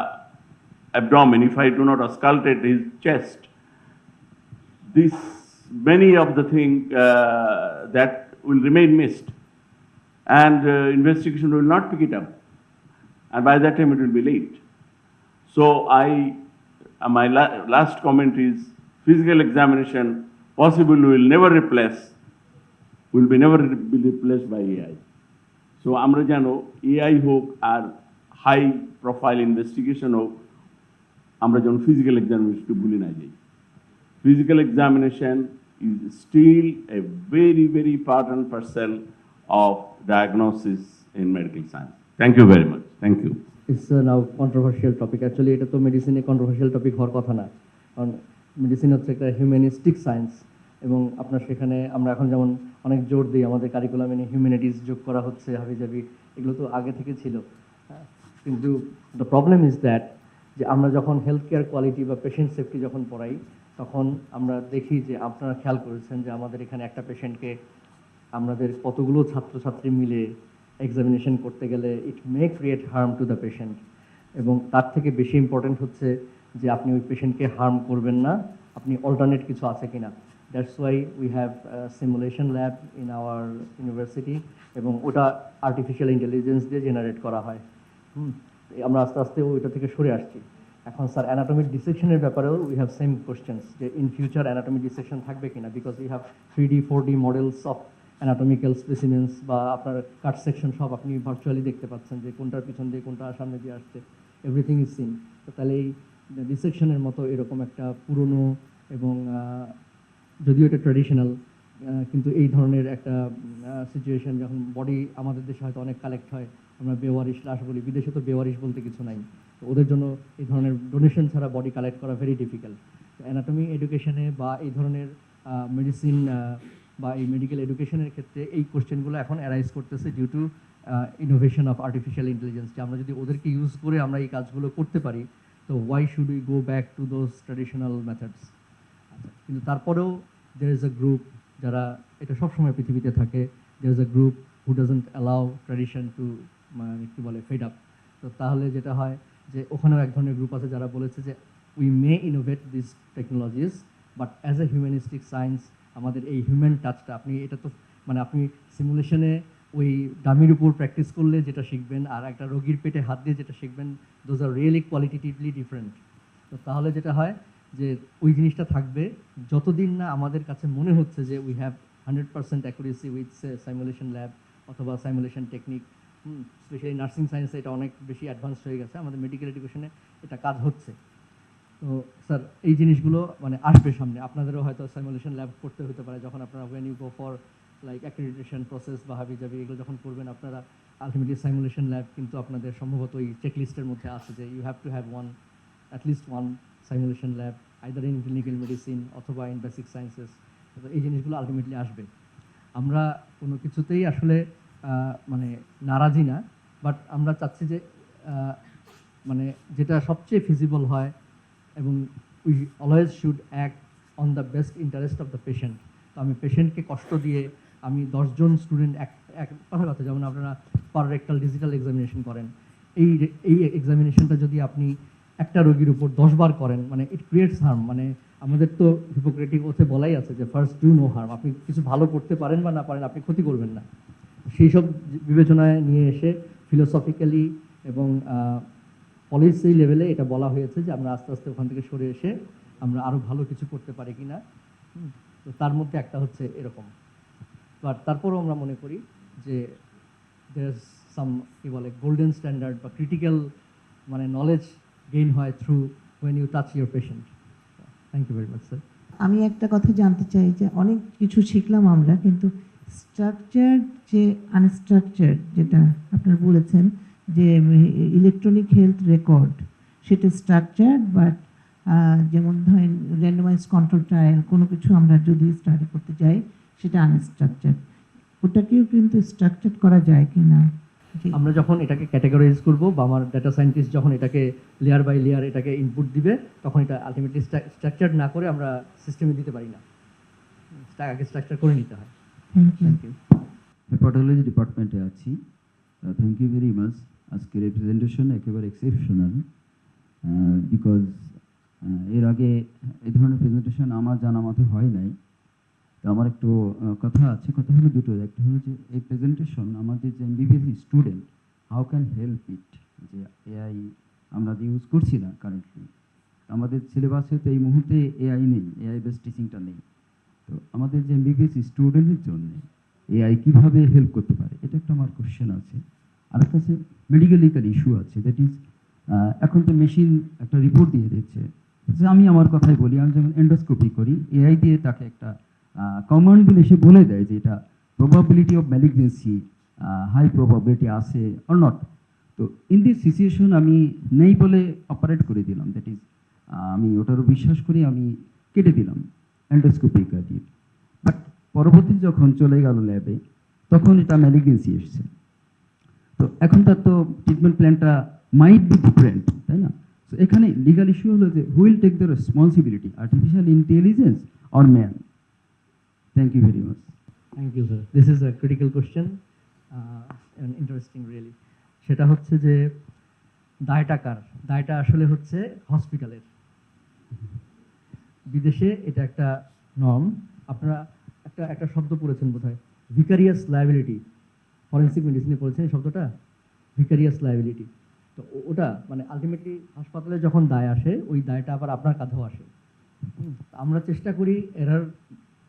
S4: abdomen, if I do not auscultate his chest, many of the things that will remain missed, and investigation will not pick it up, and by that time it will be late. So my last comment is, physical examination possibly will never be replaced by AI. So আমরা জানো AI হোক আর high profile investigation হোক, আমরা যেন physical এক্সামিনেশনকে ভুলে না যাই। Physical examination is still a very, very important parcel of diagnosis in medical science. Thank you very much. Thank you.
S1: It's now controversial topic. Actually, এটা তো মেডিসিনে কন্ট্রোভার্সিয়াল টপিক হওয়ার কথা না, কারণ মেডিসিন হচ্ছে একটা হিউম্যানিস্টিক সায়েন্স, এবং আপনার সেখানে আমরা এখন যেমন অনেক জোর দিই আমাদের কারিকুলামে হিউম্যানিটিস যোগ করা হচ্ছে, হাবিজাবি, এগুলো তো আগে থেকে ছিল। কিন্তু দ্য প্রবলেম ইজ দ্যাট যে আমরা যখন হেলথ কেয়ার কোয়ালিটি বা পেশেন্ট সেফটি যখন পড়াই, তখন আমরা দেখি যে আপনারা খেয়াল করেছেন যে আমাদের এখানে একটা পেশেন্টকে আমাদের কতগুলো ছাত্রছাত্রী মিলে এক্সামিনেশন করতে গেলে it may create harm to the patient, এবং তার থেকে বেশি ইম্পর্টেন্ট হচ্ছে যে আপনি ওই পেশেন্টকে হার্ম করবেন না, আপনি অল্টারনেট কিছু আছে কিনা। That's why we have simulation lab in our university, এবং ওটা আর্টিফিশিয়াল ইন্টেলিজেন্স দিয়ে জেনারেট করা হয়। আমরা আস্তে আস্তে ওইটা থেকে সরে আসছি। এখন স্যার অ্যানাটমিক ডিসেকশনের ব্যাপারেও উই হ্যাভ সেম কোশ্চেন্স, যে ইন ফিউচার অ্যানাটমিক ডিসেকশন থাকবে কিনা, because we have 3D 4D models of anatomical specimens, বা আপনার কাট সেকশন সব আপনি ভার্চুয়ালি দেখতে পাচ্ছেন যে কোনটার পিছন দিয়ে কোনটা সামনে দিয়ে আসছে, এভরিথিং ইজ সিন। তো তাহলে এই ডিসেকশনের মতো এরকম একটা পুরনো এবং যদিও এটা ট্র্যাডিশনাল, কিন্তু এই ধরনের একটা সিচুয়েশন যখন বডি আমাদের দেশে হয়তো অনেক কালেক্ট হয়, আমরা বেওয়ারিশ লাশ বলি, বিদেশে তো বেওয়ারিশ বলতে কিছু নাই, তো ওদের জন্য এই ধরনের ডোনেশন ছাড়া বডি কালেক্ট করা ভেরি ডিফিকাল্ট। অ্যানাটমি এডুকেশনে বা এই ধরনের মেডিসিন বা এই মেডিকেল এডুকেশনের ক্ষেত্রে এই কোশ্চেনগুলো এখন অ্যারাইজ করতেছে due to innovation of artificial intelligence, যে আমরা যদি ওদেরকে ইউজ করে আমরা এই কাজগুলো করতে পারি, তো why should we go back to those traditional methods. কিন্তু তারপরেও there is a group যারা এটা সবসময় পৃথিবীতে থাকে, there is a group who doesn't allow tradition to
S5: মানে কি বলে ফেড আপ। তো তাহলে যেটা হয় যে ওখানেও এক ধরনের গ্রুপ আছে যারা বলেছে যে we may innovate this technologies, but as a humanistic science আমাদের এই হিউম্যান টাচটা, আপনি এটা তো মানে আপনি সিমুলেশনে ওই ডামির উপর প্র্যাকটিস করলে যেটা শিখবেন আর একটা রোগীর পেটে হাত দিয়ে যেটা শিখবেন, those are really qualitatively different. তো তাহলে যেটা হয় যে ওই জিনিসটা থাকবে যতদিন না আমাদের কাছে মনে হচ্ছে যে we have 100% accuracy with simulation lab অথবা সাইমুলেশন টেকনিক। স্পেশালি নার্সিং সায়েন্সে এটা অনেক বেশি অ্যাডভান্স হয়ে গেছে, আমাদের মেডিকেল এডুকেশনে এটা কাজ হচ্ছে। তো স্যার এই জিনিসগুলো মানে আসবে সামনে, আপনাদেরও হয়তো সাইমুলেশন ল্যাব করতে হতে পারে যখন আপনারা when you go for like accreditation process বা হাবি জাবি এগুলো যখন করবেন আপনারা, আলটিমেটলি সাইমুলেশন ল্যাব কিন্তু আপনাদের সম্ভবত ওই চেকলিস্টের মধ্যে আছে যে you have to have at least one simulation lab either in clinical medicine অথবা ইন বেসিক সায়েন্সেস। তো এই জিনিসগুলো আলটিমেটলি আসবে। আমরা কোনো কিছুতেই আসলে মানে নারাজি না, বাট আমরা চাচ্ছি যে মানে যেটা সবচেয়ে ফিজিবল হয় এবং we always should act on the best interest of the patient. তো আমি পেশেন্টকে কষ্ট দিয়ে আমি 10জন স্টুডেন্ট এক কথা যেমন আপনারা পার রেক্টাল ডিজিটাল এক্সামিনেশন করেন, এই এক্সামিনেশনটা যদি আপনি একটা রোগীর উপর 10 বার করেন মানে ইট ক্রিয়েটস হার্ম। মানে আমাদের তো হিপোক্রেটিক ওথে বলাই আছে যে ফার্স্ট ডু নো হার্ম, আপনি কিছু ভালো করতে পারেন বা না পারেন আপনি ক্ষতি করবেন না। সেই সব বিবেচনায় নিয়ে এসে ফিলোসফিক্যালি এবং পলিসি লেভেলে এটা বলা হয়েছে যে আমরা আস্তে আস্তে ওখান থেকে সরে এসে আমরা আরও ভালো কিছু করতে পারি কি না। তো তার মধ্যে একটা হচ্ছে এরকম। বাট তারপরেও আমরা মনে করি যে দেয়ার সাম কি বলে গোল্ডেন স্ট্যান্ডার্ড বা ক্রিটিক্যাল মানে নলেজ গেইন হয় through when you touch your patient. Thank you very much sir.
S6: আমি একটা কথা জানতে চাই যে অনেক কিছু শিখলাম আমরা, কিন্তু স্ট্রাকচার যে আনস্ট্রাকচার যেটা আপনারা বলেছেন যে ইলেকট্রনিক হেলথ রেকর্ড, সেটা স্ট্রাকচার বাট যেমন ধরেন র্যান্ডমাইজ কন্ট্রোল ট্রায়াল কোনো কিছু আমরা যদি স্টাডি করতে যাই সেটা আনস্ট্রাকচার, ওটাকেও কিন্তু স্ট্রাকচার করা যায় কি না?
S5: আমরা যখন এটাকে ক্যাটাগরাইজ করব বা আমার ডাটা সায়েন্টিস্ট যখন এটাকে লেয়ার বাই লেয়ার এটাকে ইনপুট দিবে তখন এটা আলটিমেটলি স্ট্রাকচার না করে আমরা সিস্টেমে দিতে পারি না, আগে স্ট্রাকচার করে নিতে হয়।
S6: Thank you.
S5: Thank you.
S7: Hepatology ডিপার্টমেন্টে আছি। Thank you very much. আজকের রিপ্রেজেন্টেশন একেবারে এক্সেপশনাল, বিকজ এর আগে এই ধরনের প্রেজেন্টেশন আমার জানা মতে হয় নাই। তো আমার একটু কথা আছে, কথা হলো দুটো। একটা হলো যে এই প্রেজেন্টেশন আমাদের যে MBBS student how can help it, যে এআই আমরা যে ইউজ করছি না কারেন্টলি, আমাদের সিলেবাসে তো এই মুহূর্তে এআই নেই, এআই বেস টিচিংটা নেই। তো আমাদের যে এমবিবিএস স্টুডেন্টের জন্য এআই কীভাবে হেল্প করতে পারে, এটা একটা আমার কোশ্চেন আছে। আর একটা হচ্ছে মেডিকেল লিগাল ইস্যু আছে, দ্যাট ইজ এখন তো মেশিন একটা রিপোর্ট দিয়ে দিচ্ছে। যে আমি আমার কথাই বলি, আমি যখন এন্ডোস্কোপি করি এআই দিয়ে তাকে একটা কমান্ড দিলে সে বলে দেয় যে এটা probability of malignancy high probability আছে অর নট। তো ইন দিস সিচুয়েশন আমি নেই বলে অপারেট করে দিলাম, দ্যাট ইজ আমি ওটারও বিশ্বাস করি, আমি কেটে দিলাম এন্ডোস্কোপি দিয়ে। বাট পরবর্তী যখন চলে গেল ল্যাবে তখন এটা ম্যালিগনেন্সি এসছে। তো এখন তার তো ট্রিটমেন্ট প্ল্যানটা মাইট বি ডিফারেন্ট, তাই না? তো এখানে লিগাল ইস্যু হলো যে who will take the responsibility, artificial intelligence or man? Thank you very much.
S5: Thank you sir, this is a critical question and interesting really. সেটা হচ্ছে যে দায়টা কার? দায়টা আসলে হচ্ছে হসপিটালের। বিদেশে এটা একটা নর্ম। আপনারা একটা শব্দ পড়েছেন বোধহয়, ভিকারিয়াস লায়াবিলিটি। ফরেন্সিক মেডিসিনে পড়েছেন এই শব্দটা, ভিকারিয়াস লায়াবিলিটি। তো ওটা মানে আলটিমেটলি হাসপাতালে যখন দায় আসে ওই দায়টা আবার আপনার কাঁধেও আসে। আমরা চেষ্টা করি এরার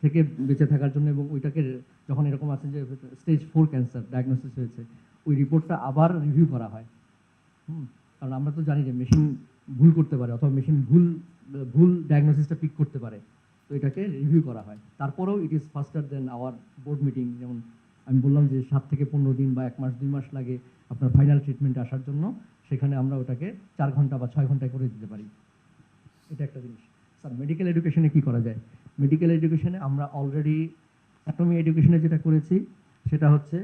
S5: থেকে বেঁচে থাকার জন্য, এবং ওইটাকে যখন এরকম আছে যে স্টেজ 4 ক্যান্সার ডায়াগনোসিস হয়েছে ওই রিপোর্টটা আবার রিভিউ করা হয়। কারণ আমরা তো জানি যে মেশিন ভুল করতে পারে অথবা মেশিন ভুল ডায়াগনোসিসটা পিক করতে পারে, তো এটাকে রিভিউ করা হয়। তারপরেও it is faster than our board meeting. যেমন আমি বললাম যে 7 থেকে 15 দিন বা 1 মাস 2 মাস লাগে আপনার ফাইনাল ট্রিটমেন্টে আসার জন্য, সেখানে আমরা ওটাকে 4 ঘন্টা বা 6 ঘন্টায় করে দিতে পারি। এটা একটা জিনিস। স্যার মেডিকেল এডুকেশনে কী করা যায়? মেডিকেল এডুকেশনে আমরা অলরেডি অ্যাটমি এডুকেশনে যেটা করেছি সেটা হচ্ছে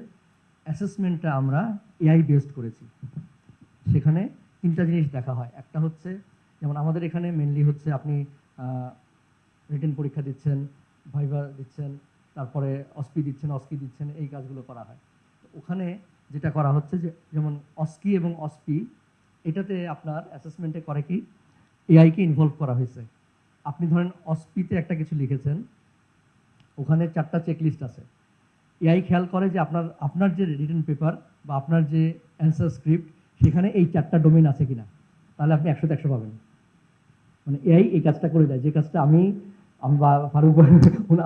S5: অ্যাসেসমেন্টটা আমরা এআই বেসড করেছি। সেখানে 3টা জিনিস দেখা হয়। একটা হচ্ছে যেমন আমাদের এখানে মেনলি হচ্ছে আপনি রিটেন পরীক্ষা দিচ্ছেন, ভাইভা দিচ্ছেন, তারপরে অস্কি দিচ্ছেন, এই কাজগুলো করা হয়। তো ওখানে যেটা করা হচ্ছে যে যেমন অস্কি এবং অসপি, এটাতে আপনার অ্যাসেসমেন্টে করে কি এআইকে ইনভলভ করা হয়েছে। আপনি ধরেন অসপিতে একটা কিছু লিখেছেন, ওখানে 4টা চেকলিস্ট আছে। এআই খেয়াল করে যে আপনার আপনার যে রিটেন পেপার বা আপনার যে অ্যান্সার স্ক্রিপ্ট, সেখানে এই 4টা ডোমেন আছে কিনা, তাহলে আপনি 100-100 পাবেন। মানে এআই এই কাজটা করে দেয়, যে কাজটা আমি বা ফারুক ভাই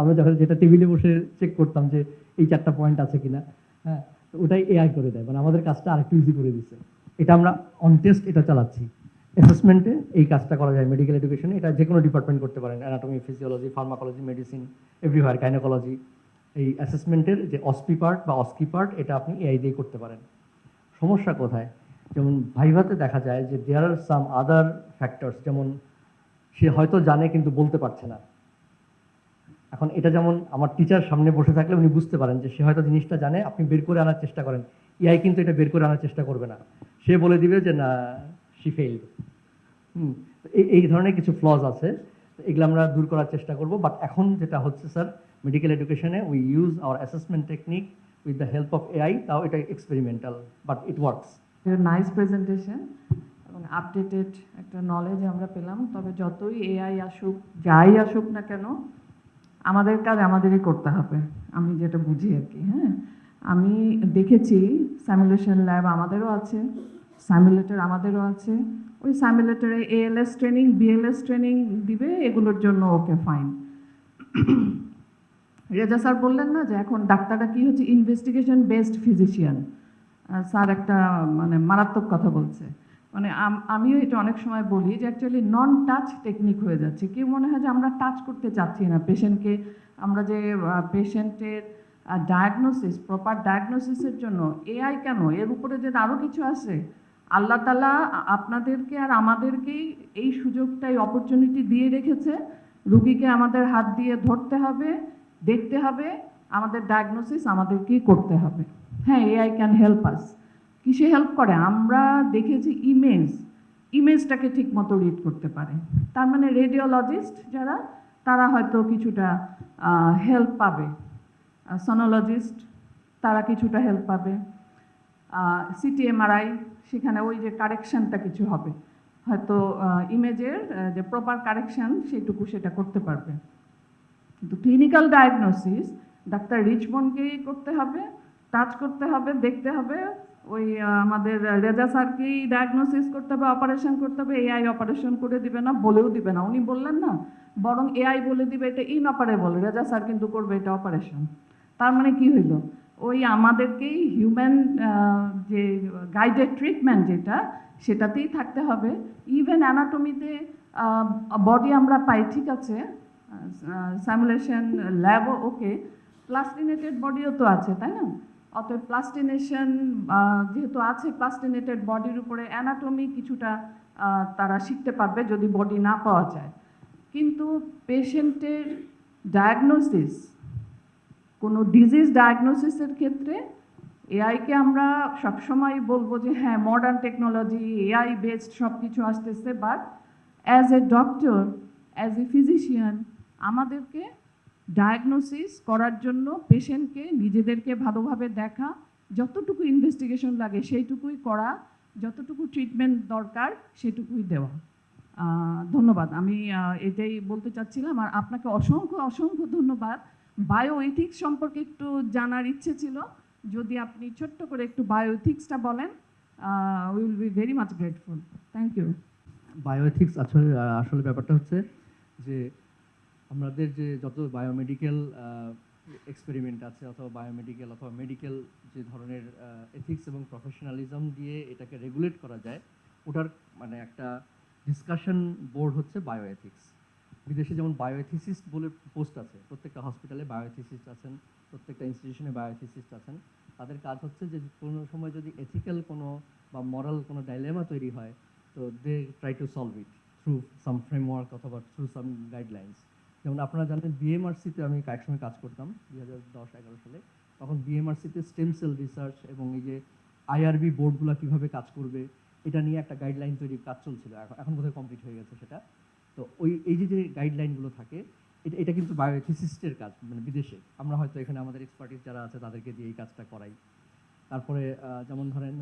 S5: আমরা যখন যেটা টেবিলে বসে চেক করতাম যে এই 4টা পয়েন্ট আছে কিনা, হ্যাঁ, তো ওটাই এআই করে দেয়, মানে আমাদের কাজটা আরেকটু ইজি করে দিচ্ছে। এটা আমরা অন টেস্ট এটা চালাচ্ছি। অ্যাসেসমেন্টে এই কাজটা করা যায় মেডিকেল এডুকেশনে, এটা যে কোনো ডিপার্টমেন্ট করতে পারেন, anatomy, physiology, pharmacology, medicine, everywhere, gynaecology. এই অ্যাসেসমেন্টের যে অসপি পার্ট বা অস্কি পার্ট, এটা আপনি এআই দিয়ে করতে পারেন। সমস্যা কোথায়? যেমন ভাইভাতে দেখা যায় যে দেয়ার আর সাম আদার ফ্যাক্টরস, যেমন সে হয়তো জানে কিন্তু বলতে পারছে না। এখন এটা যেমন আমার টিচার সামনে বসে থাকলে উনি বুঝতে পারেন যে সে হয়তো জিনিসটা জানে, আপনি বের করে আনার চেষ্টা করেন, এআই কিন্তু এটা বের করে আনার চেষ্টা করবে না, সে বলে দিবে যে না, শি ফেইলড। এই ধরনের কিছু ফ্লজ আছে, তো এগুলো আমরা দূর করার চেষ্টা করব। বাট এখন যেটা হচ্ছে স্যার, মেডিকেল এডুকেশনে we use our assessment technique with the help of AI, তাও এটা experimental, but it works.
S8: Nice presentation এবং আপডেটেড একটা নলেজ আমরা পেলাম। তবে যতই এআই আসুক, যাই আসুক না কেন, আমাদের কাজ আমাদেরই করতে হবে, আমি যেটা বুঝি আর কি। হ্যাঁ, আমি দেখেছি স্যামুলেশন ল্যাব আমাদেরও আছে, স্যামুলেটর আমাদেরও আছে। ওই স্যামুলেটরে এএলএস ট্রেনিং, বিএলএস ট্রেনিং দিবে, এগুলোর জন্য ওকে ফাইন। রেজা স্যার বললেন না যে এখন ডাক্তাররা কি হচ্ছে ইনভেস্টিগেশন বেসড ফিজিশিয়ান। স্যার একটা মানে মারাত্মক কথা বলছে। মানে আমিও এটা অনেক সময় বলি যে অ্যাকচুয়ালি নন টাচ টেকনিক হয়ে যাচ্ছে। কেউ মনে হয় যে আমরা টাচ করতে চাচ্ছি না পেশেন্টকে। আমরা যে পেশেন্টের ডায়াগনোসিস, প্রপার ডায়াগনোসিসের জন্য এআই কেন, এর উপরে যে আরও কিছু আছে। আল্লাহ তাআলা আপনাদেরকে আর আমাদেরকেই এই সুযোগটা, এই অপরচুনিটি দিয়ে রেখেছে। রুগীকে আমাদের হাত দিয়ে ধরতে হবে, দেখতে হবে, আমাদের ডায়াগনোসিস আমাদেরকেই করতে হবে। হ্যাঁ, এআই ক্যান হেল্প আস। কিসে হেল্প করে? আমরা দেখেছি ইমেজটাকে ঠিক মতো রিড করতে পারে। তার মানে রেডিওলজিস্ট যারা, তারা হয়তো কিছুটা হেল্প পাবে। সনোলজিস্ট, তারা কিছুটা হেল্প পাবে। সিটি এমআরআই, সেখানে ওই যে কারেকশানটা কিছু হবে, হয়তো ইমেজের যে প্রপার কারেকশান সেটুকু সেটা করতে পারবে। কিন্তু ক্লিনিক্যাল ডায়াগনোসিস ডাক্তার রিচমন্ডকেই করতে হবে, টাচ করতে হবে, দেখতে হবে। ওই আমাদের রেজা স্যারকেই ডায়াগনোসিস করতে হবে, অপারেশন করতে হবে। এআই অপারেশন করে দিবে না, বলেও দিবে না, উনি বললেন না, বরং এআই বলে দিবে এটা ইনঅপারেবল, রেজা স্যার কিন্তু করবে এটা অপারেশন। তার মানে কি হইল? ওই আমাদেরকেই হিউম্যান যে গাইডেড ট্রিটমেন্ট যেটা, সেটাতেই থাকতে হবে। ইভেন অ্যানাটমিতে বডি আমরা পাই, ঠিক আছে, স্যামুলেশন ল্যাবও ওকে, প্লাস্টিনেটেড বডিও তো আছে, তাই না? অতএব প্লাস্টিনেশন যেহেতু আছে, প্লাস্টিনেটেড বডির উপরে অ্যানাটমি কিছুটা তারা শিখতে পারবে যদি বডি না পাওয়া যায়। কিন্তু পেশেন্টের ডায়াগনোসিস, কোনো ডিজিজ ডায়াগনোসিসের ক্ষেত্রে এআইকে আমরা সবসময় বলবো যে হ্যাঁ, মডার্ন টেকনোলজি, এআই বেসড সব কিছু আসতেছে, but as a doctor, as a physician, আমাদেরকে ডায়াগনোসিস করার জন্য পেশেন্টকে নিজেদেরকে ভালোভাবে দেখা, যতটুকু ইনভেস্টিগেশন লাগে সেইটুকুই করা, যতটুকু ট্রিটমেন্ট দরকার সেটুকুই দেওয়া। ধন্যবাদ, আমি এটাই বলতে চাচ্ছিলাম। আর আপনাকে অসংখ্য অসংখ্য ধন্যবাদ। বায়ো এথিক্স সম্পর্কে একটু জানার ইচ্ছে ছিল, যদি আপনি ছোট্ট করে একটু বায়ো এথিক্সটা বলেন, we will be very much grateful. Thank you.
S5: Bioethics আসলে আসলে ব্যাপারটা হচ্ছে যে আমাদের যে যত বায়োমেডিক্যাল এক্সপেরিমেন্ট আছে, অথবা বায়োমেডিক্যাল অথবা মেডিকেল যে ধরনের এথিক্স এবং প্রফেশনালিজম দিয়ে এটাকে রেগুলেট করা যায়, ওটার মানে একটা ডিসকাশন বোর্ড হচ্ছে বায়োএথিক্স। বিদেশে যেমন বায়োএথিসিস্ট বলে পোস্ট আছে, প্রত্যেকটা হসপিটালে বায়োএথিসিস্ট আছেন, প্রত্যেকটা ইনস্টিটিউশনে বায়োএথিসিস্ট আছেন। তাদের কাজ হচ্ছে যে কোনো সময় যদি এথিক্যাল কোনো বা মরাল কোনো ডাইলেমা তৈরি হয়, তো they try to solve it through some framework অথবা থ্রু সাম গাইডলাইন্স। যেমন আপনারা জানেন বিএমআরসিতে আমি একসময় কাজ করতাম 2010-11 সালে। তখন বিএমআরসিতে স্টেম সেল রিসার্চ এবং এই যে আইআরবি বোর্ডগুলো কীভাবে কাজ করবে, এটা নিয়ে একটা গাইডলাইন তৈরির কাজ চলছিল। এখন বোধহয় কমপ্লিট হয়ে গেছে সেটা। তো এই যে গাইডলাইনগুলো থাকে, এটা কিন্তু বায়োএথিসিস্টের কাজ, মানে বিদেশে। আমরা হয়তো এখানে আমাদের এক্সপার্টিস যারা আছে তাদেরকে দিয়ে এই কাজটা করাই। তারপরে যেমন ধরেন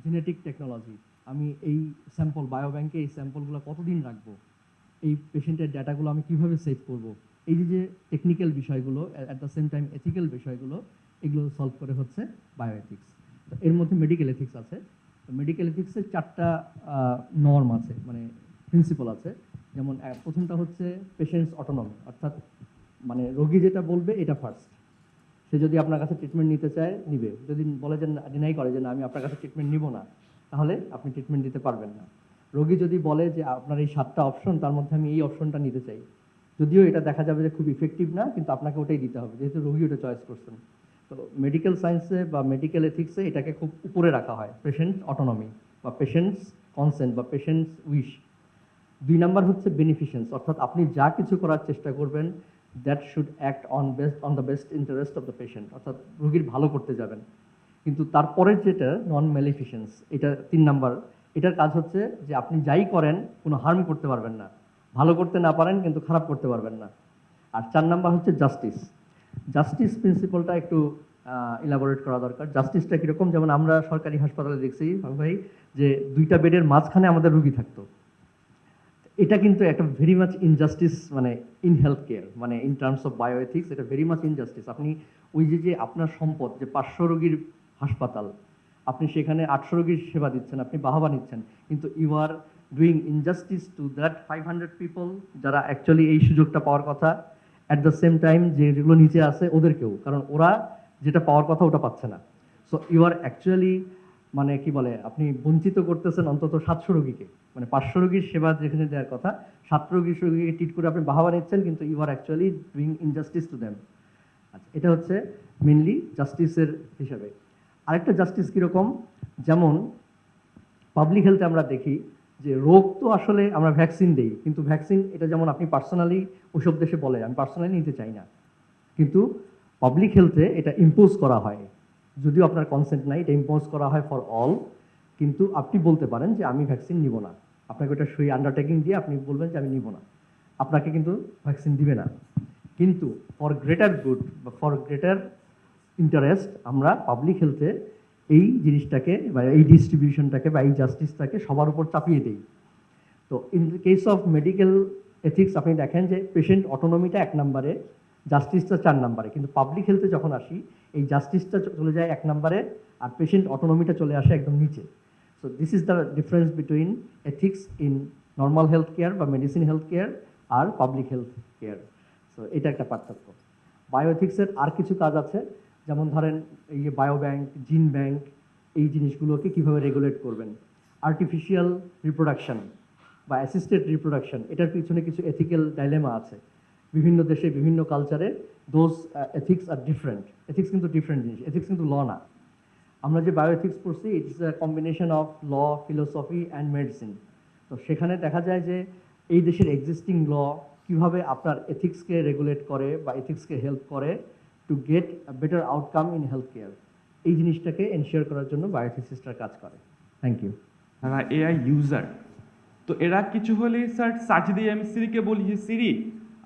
S5: জেনেটিক টেকনোলজি, আমি এই স্যাম্পল বায়োব্যাংকে এই স্যাম্পলগুলো কতদিন রাখবো, এই পেশেন্টের ডাটাগুলো আমি কিভাবে সেভ করব, এই যে টেকনিক্যাল বিষয়গুলো at the same time ethical বিষয়গুলো, এগুলো সলভ করে হচ্ছে বায়োএথিক্স। তো এর মধ্যে মেডিকেল এথিক্স আছে। তো মেডিকেল এথিক্সের 4টা নর্ম আছে, মানে প্রিন্সিপাল আছে। যেমন প্রথমটা হচ্ছে পেশেন্টস অটোনমি, অর্থাৎ মানে রোগী যেটা বলবে এটা ফার্স্ট। সে যদি আপনার কাছে ট্রিটমেন্ট নিতে চায় নিবে, যদি বলে যে ডিনাই করে যে না আমি আপনার কাছে ট্রিটমেন্ট নিব না, তাহলে আপনি ট্রিটমেন্ট দিতে পারবেন না। রোগী যদি বলে যে আপনার এই 7টা অপশন, তার মধ্যে আমি এই অপশনটা নিতে চাই, যদিও এটা দেখা যাবে যে খুব ইফেক্টিভ না, কিন্তু আপনাকে ওটাই দিতে হবে যেহেতু রোগী ওটা চয়েস করছেন। তো মেডিকেল সায়েন্সে বা মেডিকেল এথিক্সে এটাকে খুব উপরে রাখা হয়, পেশেন্ট অটোনমি বা পেশেন্টস কনসেন্ট বা পেশেন্টস উইশ। 2 নাম্বার হচ্ছে বেনিফিশিয়েন্স, অর্থাৎ আপনি যা কিছু করার চেষ্টা করবেন that should act on the best interest of the patient, অর্থাৎ রোগীর ভালো করতে যাবেন। কিন্তু তারপরের যেটা নন ম্যালিফিশিয়েন্স, এটা 3 নাম্বার। এটার কাজ হচ্ছে যে আপনি যাই করেন কোনো হার্ম করতে পারবেন না, ভালো করতে না পারেন কিন্তু খারাপ করতে পারবেন না। আর 4 নাম্বার হচ্ছে জাস্টিস। জাস্টিস প্রিন্সিপালটা একটু ইলাবোরেট করা দরকার। জাস্টিসটা কীরকম, যেমন আমরা সরকারি হাসপাতালে দেখছি ভাই যে 2টা বেডের মাঝখানে আমাদের রুগী থাকতো। এটা কিন্তু একটা ভেরি মাচ ইনজাস্টিস, মানে ইন হেলথ কেয়ার, মানে ইন টার্মস অফ বায়োএথিক্স এটা ভেরি মাচ ইনজাস্টিস। আপনি ওই যে আপনার সম্পদ যে 500 রোগীর হাসপাতাল, আপনি সেখানে 800 রোগীর সেবা দিচ্ছেন, আপনি বাহবা নিচ্ছেন, কিন্তু you are doing injustice to that 500 people যারা অ্যাকচুয়ালি এই সুযোগটা পাওয়ার কথা, অ্যাট দ্য সেম টাইম যেগুলো নিচে আছে ওদেরকেও, কারণ ওরা যেটা পাওয়ার কথা ওটা পাচ্ছে না। সো ইউ আর অ্যাকচুয়ালি মানে কি বলে, আপনি বঞ্চিত করতেছেন অন্তত 700 রোগীকে, মানে 500 রোগীর সেবা যেখানে দেওয়ার কথা 700 রোগীকে ট্রিট করে আপনি বাহাবা নিচ্ছেন, কিন্তু you are actually doing injustice to them. আচ্ছা, এটা হচ্ছে মেনলি জাস্টিসের হিসাবে। আরেকটা জাস্টিস কীরকম, যেমন পাবলিক হেলথে আমরা দেখি যে রোগ তো আসলে আমরা ভ্যাকসিন দিই, কিন্তু ভ্যাকসিন এটা যেমন আপনি পার্সোনালি ওইসব দেশে বলে আমি পার্সোনালি নিতে চাই না, কিন্তু পাবলিক হেলথে এটা ইম্পোজ করা হয়, যদিও আপনার কনসেন্ট নাই, এটা ইম্পোজ করা হয় ফর অল। কিন্তু আপনি বলতে পারেন যে আমি ভ্যাকসিন নিব না, আপনাকে ওটা সই আন্ডারটেকিং দিয়ে আপনি বলবেন যে আমি নিব না, আপনাকে কিন্তু ভ্যাকসিন দিবে না। কিন্তু ফর গ্রেটার গুড বা ফর গ্রেটার ইন্টারেস্ট আমরা পাবলিক হেলথে এই জিনিসটাকে বা এই ডিস্ট্রিবিউশনটাকে বা এই জাস্টিসটাকে সবার উপর চাপিয়ে দেই। তো in the case of medical ethics আপনি দেখেন যে পেশেন্ট অটোনমিটা 1 নম্বরে, জাস্টিসটা 4 নম্বরে, কিন্তু পাবলিক হেলথে যখন আসি এই জাস্টিসটা চলে যায় 1 নম্বরে আর পেশেন্ট অটোনমিটা চলে আসে একদম নিচে। So this is the difference between ethics in normal health care বা মেডিসিন হেলথ কেয়ার আর পাবলিক হেলথ কেয়ার। সো এটা একটা পার্থক্য। বায়োএথিক্সের আর কিছু কাজ আছে, যেমন ধরেন এই যে বায়োব্যাংক, জিন ব্যাংক, এই জিনিসগুলোকে কীভাবে রেগুলেট করবেন। আর্টিফিশিয়াল রিপ্রোডাকশন বা অ্যাসিস্টেড রিপ্রোডাকশন, এটার পিছনে কিছু এথিক্যাল ডাইলেমা আছে। বিভিন্ন দেশে বিভিন্ন কালচারে those ethics are different. Ethics কিন্তু ডিফারেন্ট জিনিস, এথিক্স কিন্তু ল না। আমরা যে বায়োএথিক্স পড়ছি it's a combination of law, philosophy and medicine. তো সেখানে দেখা যায় যে এই দেশের এক্সিস্টিং ল কীভাবে আপনার এথিক্সকে রেগুলেট করে বা এথিক্সকে হেল্প করে to get a better outcome in health care, এই জিনিসটাকে এনশিওর করার জন্য বায়োএথিক্সিস্টরা কাজ করে। Thank you.
S9: তারা এআই ইউজার, তো এরা কিছু হলেই স্যার সার্চ দিয়ে আমি সিরিকে বলি যে সিরি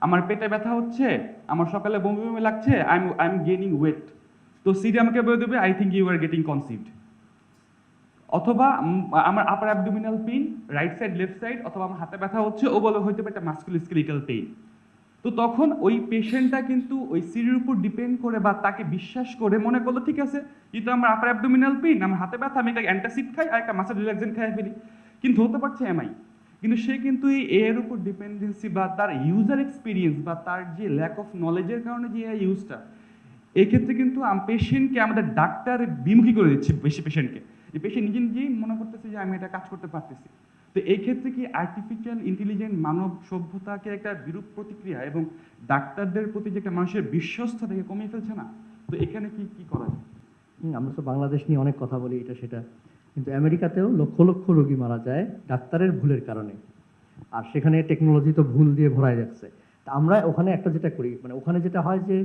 S9: আমার পেটে ব্যথা হচ্ছে, আমার সকালে বমি বমি লাগছে, আই এম গেইনিং ওয়েট, তো সিরি আমাকে বলে দেবে I think you are getting conceived. অথবা আমার upper abdominal pain right side left side, অথবা আমার হাতে ব্যথা হচ্ছে, ও বলে হইতে পারে একটা মাস্কুলোস্কেলিটাল পেইন। তো তখন ওই পেশেন্টটা কিন্তু ওই সিরির উপর ডিপেন্ড করে বা তাকে বিশ্বাস করে মনে করলো ঠিক আছে যেহেতু আমার আপার অ্যাবডোমিনাল পেইন, আমার হাতে ব্যথা, আমি একটা অ্যান্টাসিড খাই আর একটা মাসাজ রিল্যাক্সেন্ট খাই ফেলি, কিন্তু হতে পারছে এমআই। কিন্তু সে কিন্তু এই এর উপর ডিপেন্ডেন্সি বা তার ইউজার এক্সপিরিয়েন্স বা তার যে ল্যাক অফ নলেজের কারণে যে এই ইউজটা, এই ক্ষেত্রে কিন্তু পেশেন্টকে আমাদের ডাক্তার বিমুখী করে দিচ্ছে বেশি পেশেন্টকে, যে পেশেন্ট নিজে নিজেই মনে করতেছে যে আমি এটা কাজ করতে পারতেছি। তো এই ক্ষেত্রে কি আর্টিফিশিয়াল ইন্টেলিজেন্ট মানব সভ্যতাকে একটা বিরূপ প্রতিক্রিয়া এবং ডাক্তারদের প্রতি যে একটা মানুষের বিশ্বস্ততাকে কমিয়ে ফেলছে না? তো এখানে কি কি করা যায়?
S5: আমরা তো বাংলাদেশ নিয়ে অনেক কথা বলি এটা সেটা, কিন্তু আমেরিকাতেও লক্ষ লক্ষ রোগী মারা যায় ডাক্তারের ভুলের কারণে, আর সেখানে টেকনোলজি তো ভুল দিয়ে ভরাই যাচ্ছে। তা আমরা ওখানে একটা যেটা করি, মানে ওখানে যেটা হয় যে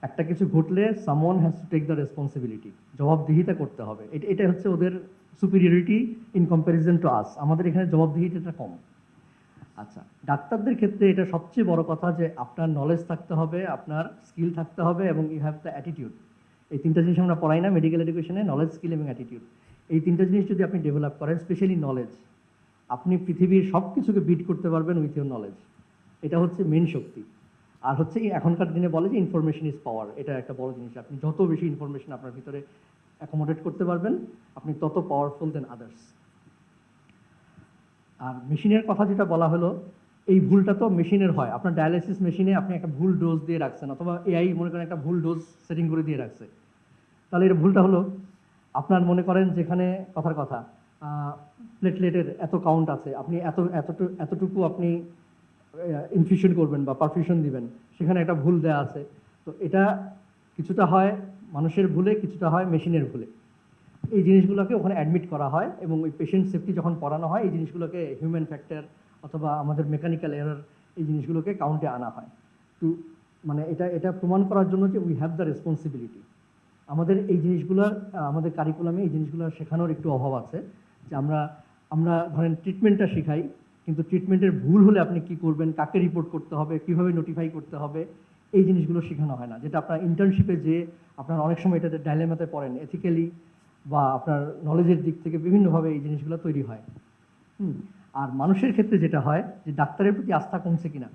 S5: একটা কিছু ঘটলে someone has to take the responsibility, জবাবদিহিতা করতে হবে। এটা হচ্ছে ওদের superiority in comparison to us. আমাদের এখানে জবাবদিহিতাটা কম। আচ্ছা, ডাক্তারদের ক্ষেত্রে এটা সবচেয়ে বড় কথা যে আপনার নলেজ থাকতে হবে, আপনার স্কিল থাকতে হবে এবং ইউ হ্যাভ দ্য অ্যাটিটিউড। এই তিনটা জিনিস আমরা পড়াই না মেডিকেল এডুকেশনে, নলেজ, স্কিল এবং অ্যাটিটিউড। এই তিনটা জিনিস যদি আপনি ডেভেলপ করেন, স্পেশালি নলেজ, আপনি পৃথিবীর সব কিছুকে বিট করতে পারবেন উইথ ইউর নলেজ। এটা হচ্ছে মেন শক্তি। আর হচ্ছে এখনকার দিনে বলে যে ইনফরমেশন ইজ পাওয়ার, এটা একটা বড় জিনিস। আপনি যত বেশি ইনফরমেশন আপনার ভিতরে অ্যাকোমোডেট করতে পারবেন, আপনি তত পাওয়ারফুল দেন আদার্স। আর মেশিনের কথা যেটা বলা হলো, এই ভুলটা তো মেশিনের হয়। আপনার ডায়ালিসিস মেশিনে আপনি একটা ভুল ডোজ দিয়ে রাখছেন, অথবা এআই মনে করেন একটা ভুল ডোজ সেটিং করে দিয়ে রাখছে। তাহলে এর ভুলটা হলো, আপনার মনে করেন যেখানে কথার কথা প্লেটলেটের এত কাউন্ট আছে, আপনি এতটুকু আপনি ইনফিউশন করবেন বা পারফিউশন দিবেন, সেখানে একটা ভুল দেওয়া আছে। তো এটা কিছুটা হয় মানুষের ভুলে, কিছুটা হয় মেশিনের ভুলে। এই জিনিসগুলোকে ওখানে অ্যাডমিট করা হয় এবং ওই পেশেন্ট সেফটি যখন পড়ানো হয়, এই জিনিসগুলোকে হিউম্যান ফ্যাক্টর অথবা আমাদের মেকানিক্যাল এরর, এই জিনিসগুলোকে কাউন্টে আনা হয়। তো মানে এটা প্রমাণ করার জন্য যে উই হ্যাভ দ্য রেসপন্সিবিলিটি। আমাদের এই জিনিসগুলো আমাদের কারিকুলামে এই জিনিসগুলো শেখানোর একটু অভাব আছে, যে আমরা ধরেন ট্রিটমেন্টটা শেখাই, কিন্তু ট্রিটমেন্টের ভুল হলে আপনি কি করবেন, কাকে রিপোর্ট করতে হবে, কিভাবে নোটিফাই করতে হবে, এই জিনিসগুলো শেখানো হয় না। যেটা আপনার ইন্টার্নশিপে যে আপনার অনেক সময় এটাতে ডাইলেমাতে পড়েন, এথিক্যালি বা আপনার নলেজের দিক থেকে বিভিন্নভাবে এই জিনিসগুলো তৈরি হয়। আর মানুষের ক্ষেত্রে যেটা হয় যে ডাক্তারের প্রতি আস্থা কমছে কিনা,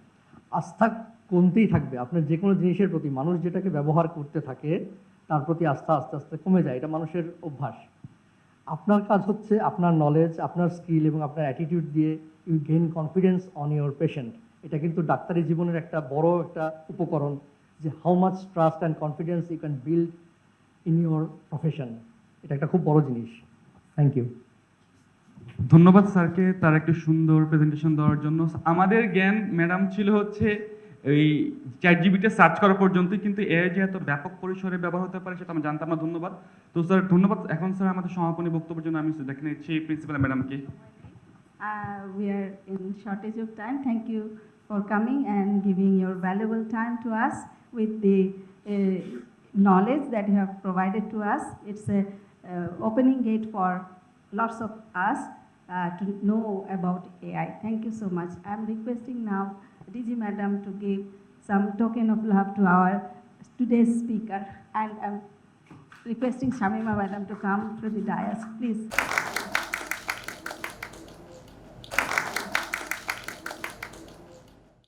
S5: আস্থা কমতেই থাকবে। আপনার যে কোনো জিনিসের প্রতি মানুষ যেটাকে ব্যবহার করতে থাকে, তার প্রতি আস্থা আস্তে আস্তে কমে যায়। এটা মানুষের অভ্যাস। আপনার কাজ হচ্ছে আপনার নলেজ, আপনার স্কিল এবং আপনার অ্যাটিটিউড দিয়ে you gain confidence on your patient. এটা কিন্তু ডাক্তারি জীবনের একটা বড় একটা উপকরণ, যে how much trust and confidence you can build in your profession. এটা একটা খুব বড় জিনিস। Thank you.
S9: ধন্যবাদ স্যারকে তার একটু সুন্দর প্রেজেন্টেশন দেওয়ার জন্য। আমাদের জ্ঞান ম্যাডাম ছিল হচ্ছে এই চ্যাটজিপিটি সার্চ করা পর্যন্তই, কিন্তু এর যে এত ব্যাপক পরিসরে ব্যবহার হতে পারে সেটা আমি জানতাম না। ধন্যবাদ। তো স্যার ধন্যবাদ। এখন স্যার আমাদের সমাপনী বক্তব্যের জন্য আমি দেখে নিচ্ছি প্রিন্সিপাল ম্যাডামকে।
S10: We are in shortage of time. Thank you for coming and giving your valuable time to us with the knowledge that you have provided to us. It's a opening gate for lots of us to know about AI. Thank you so much. I'm requesting now DG Madam to give some token of love to our today's speaker, and I'm requesting Shamima Madam to come to the dais, please.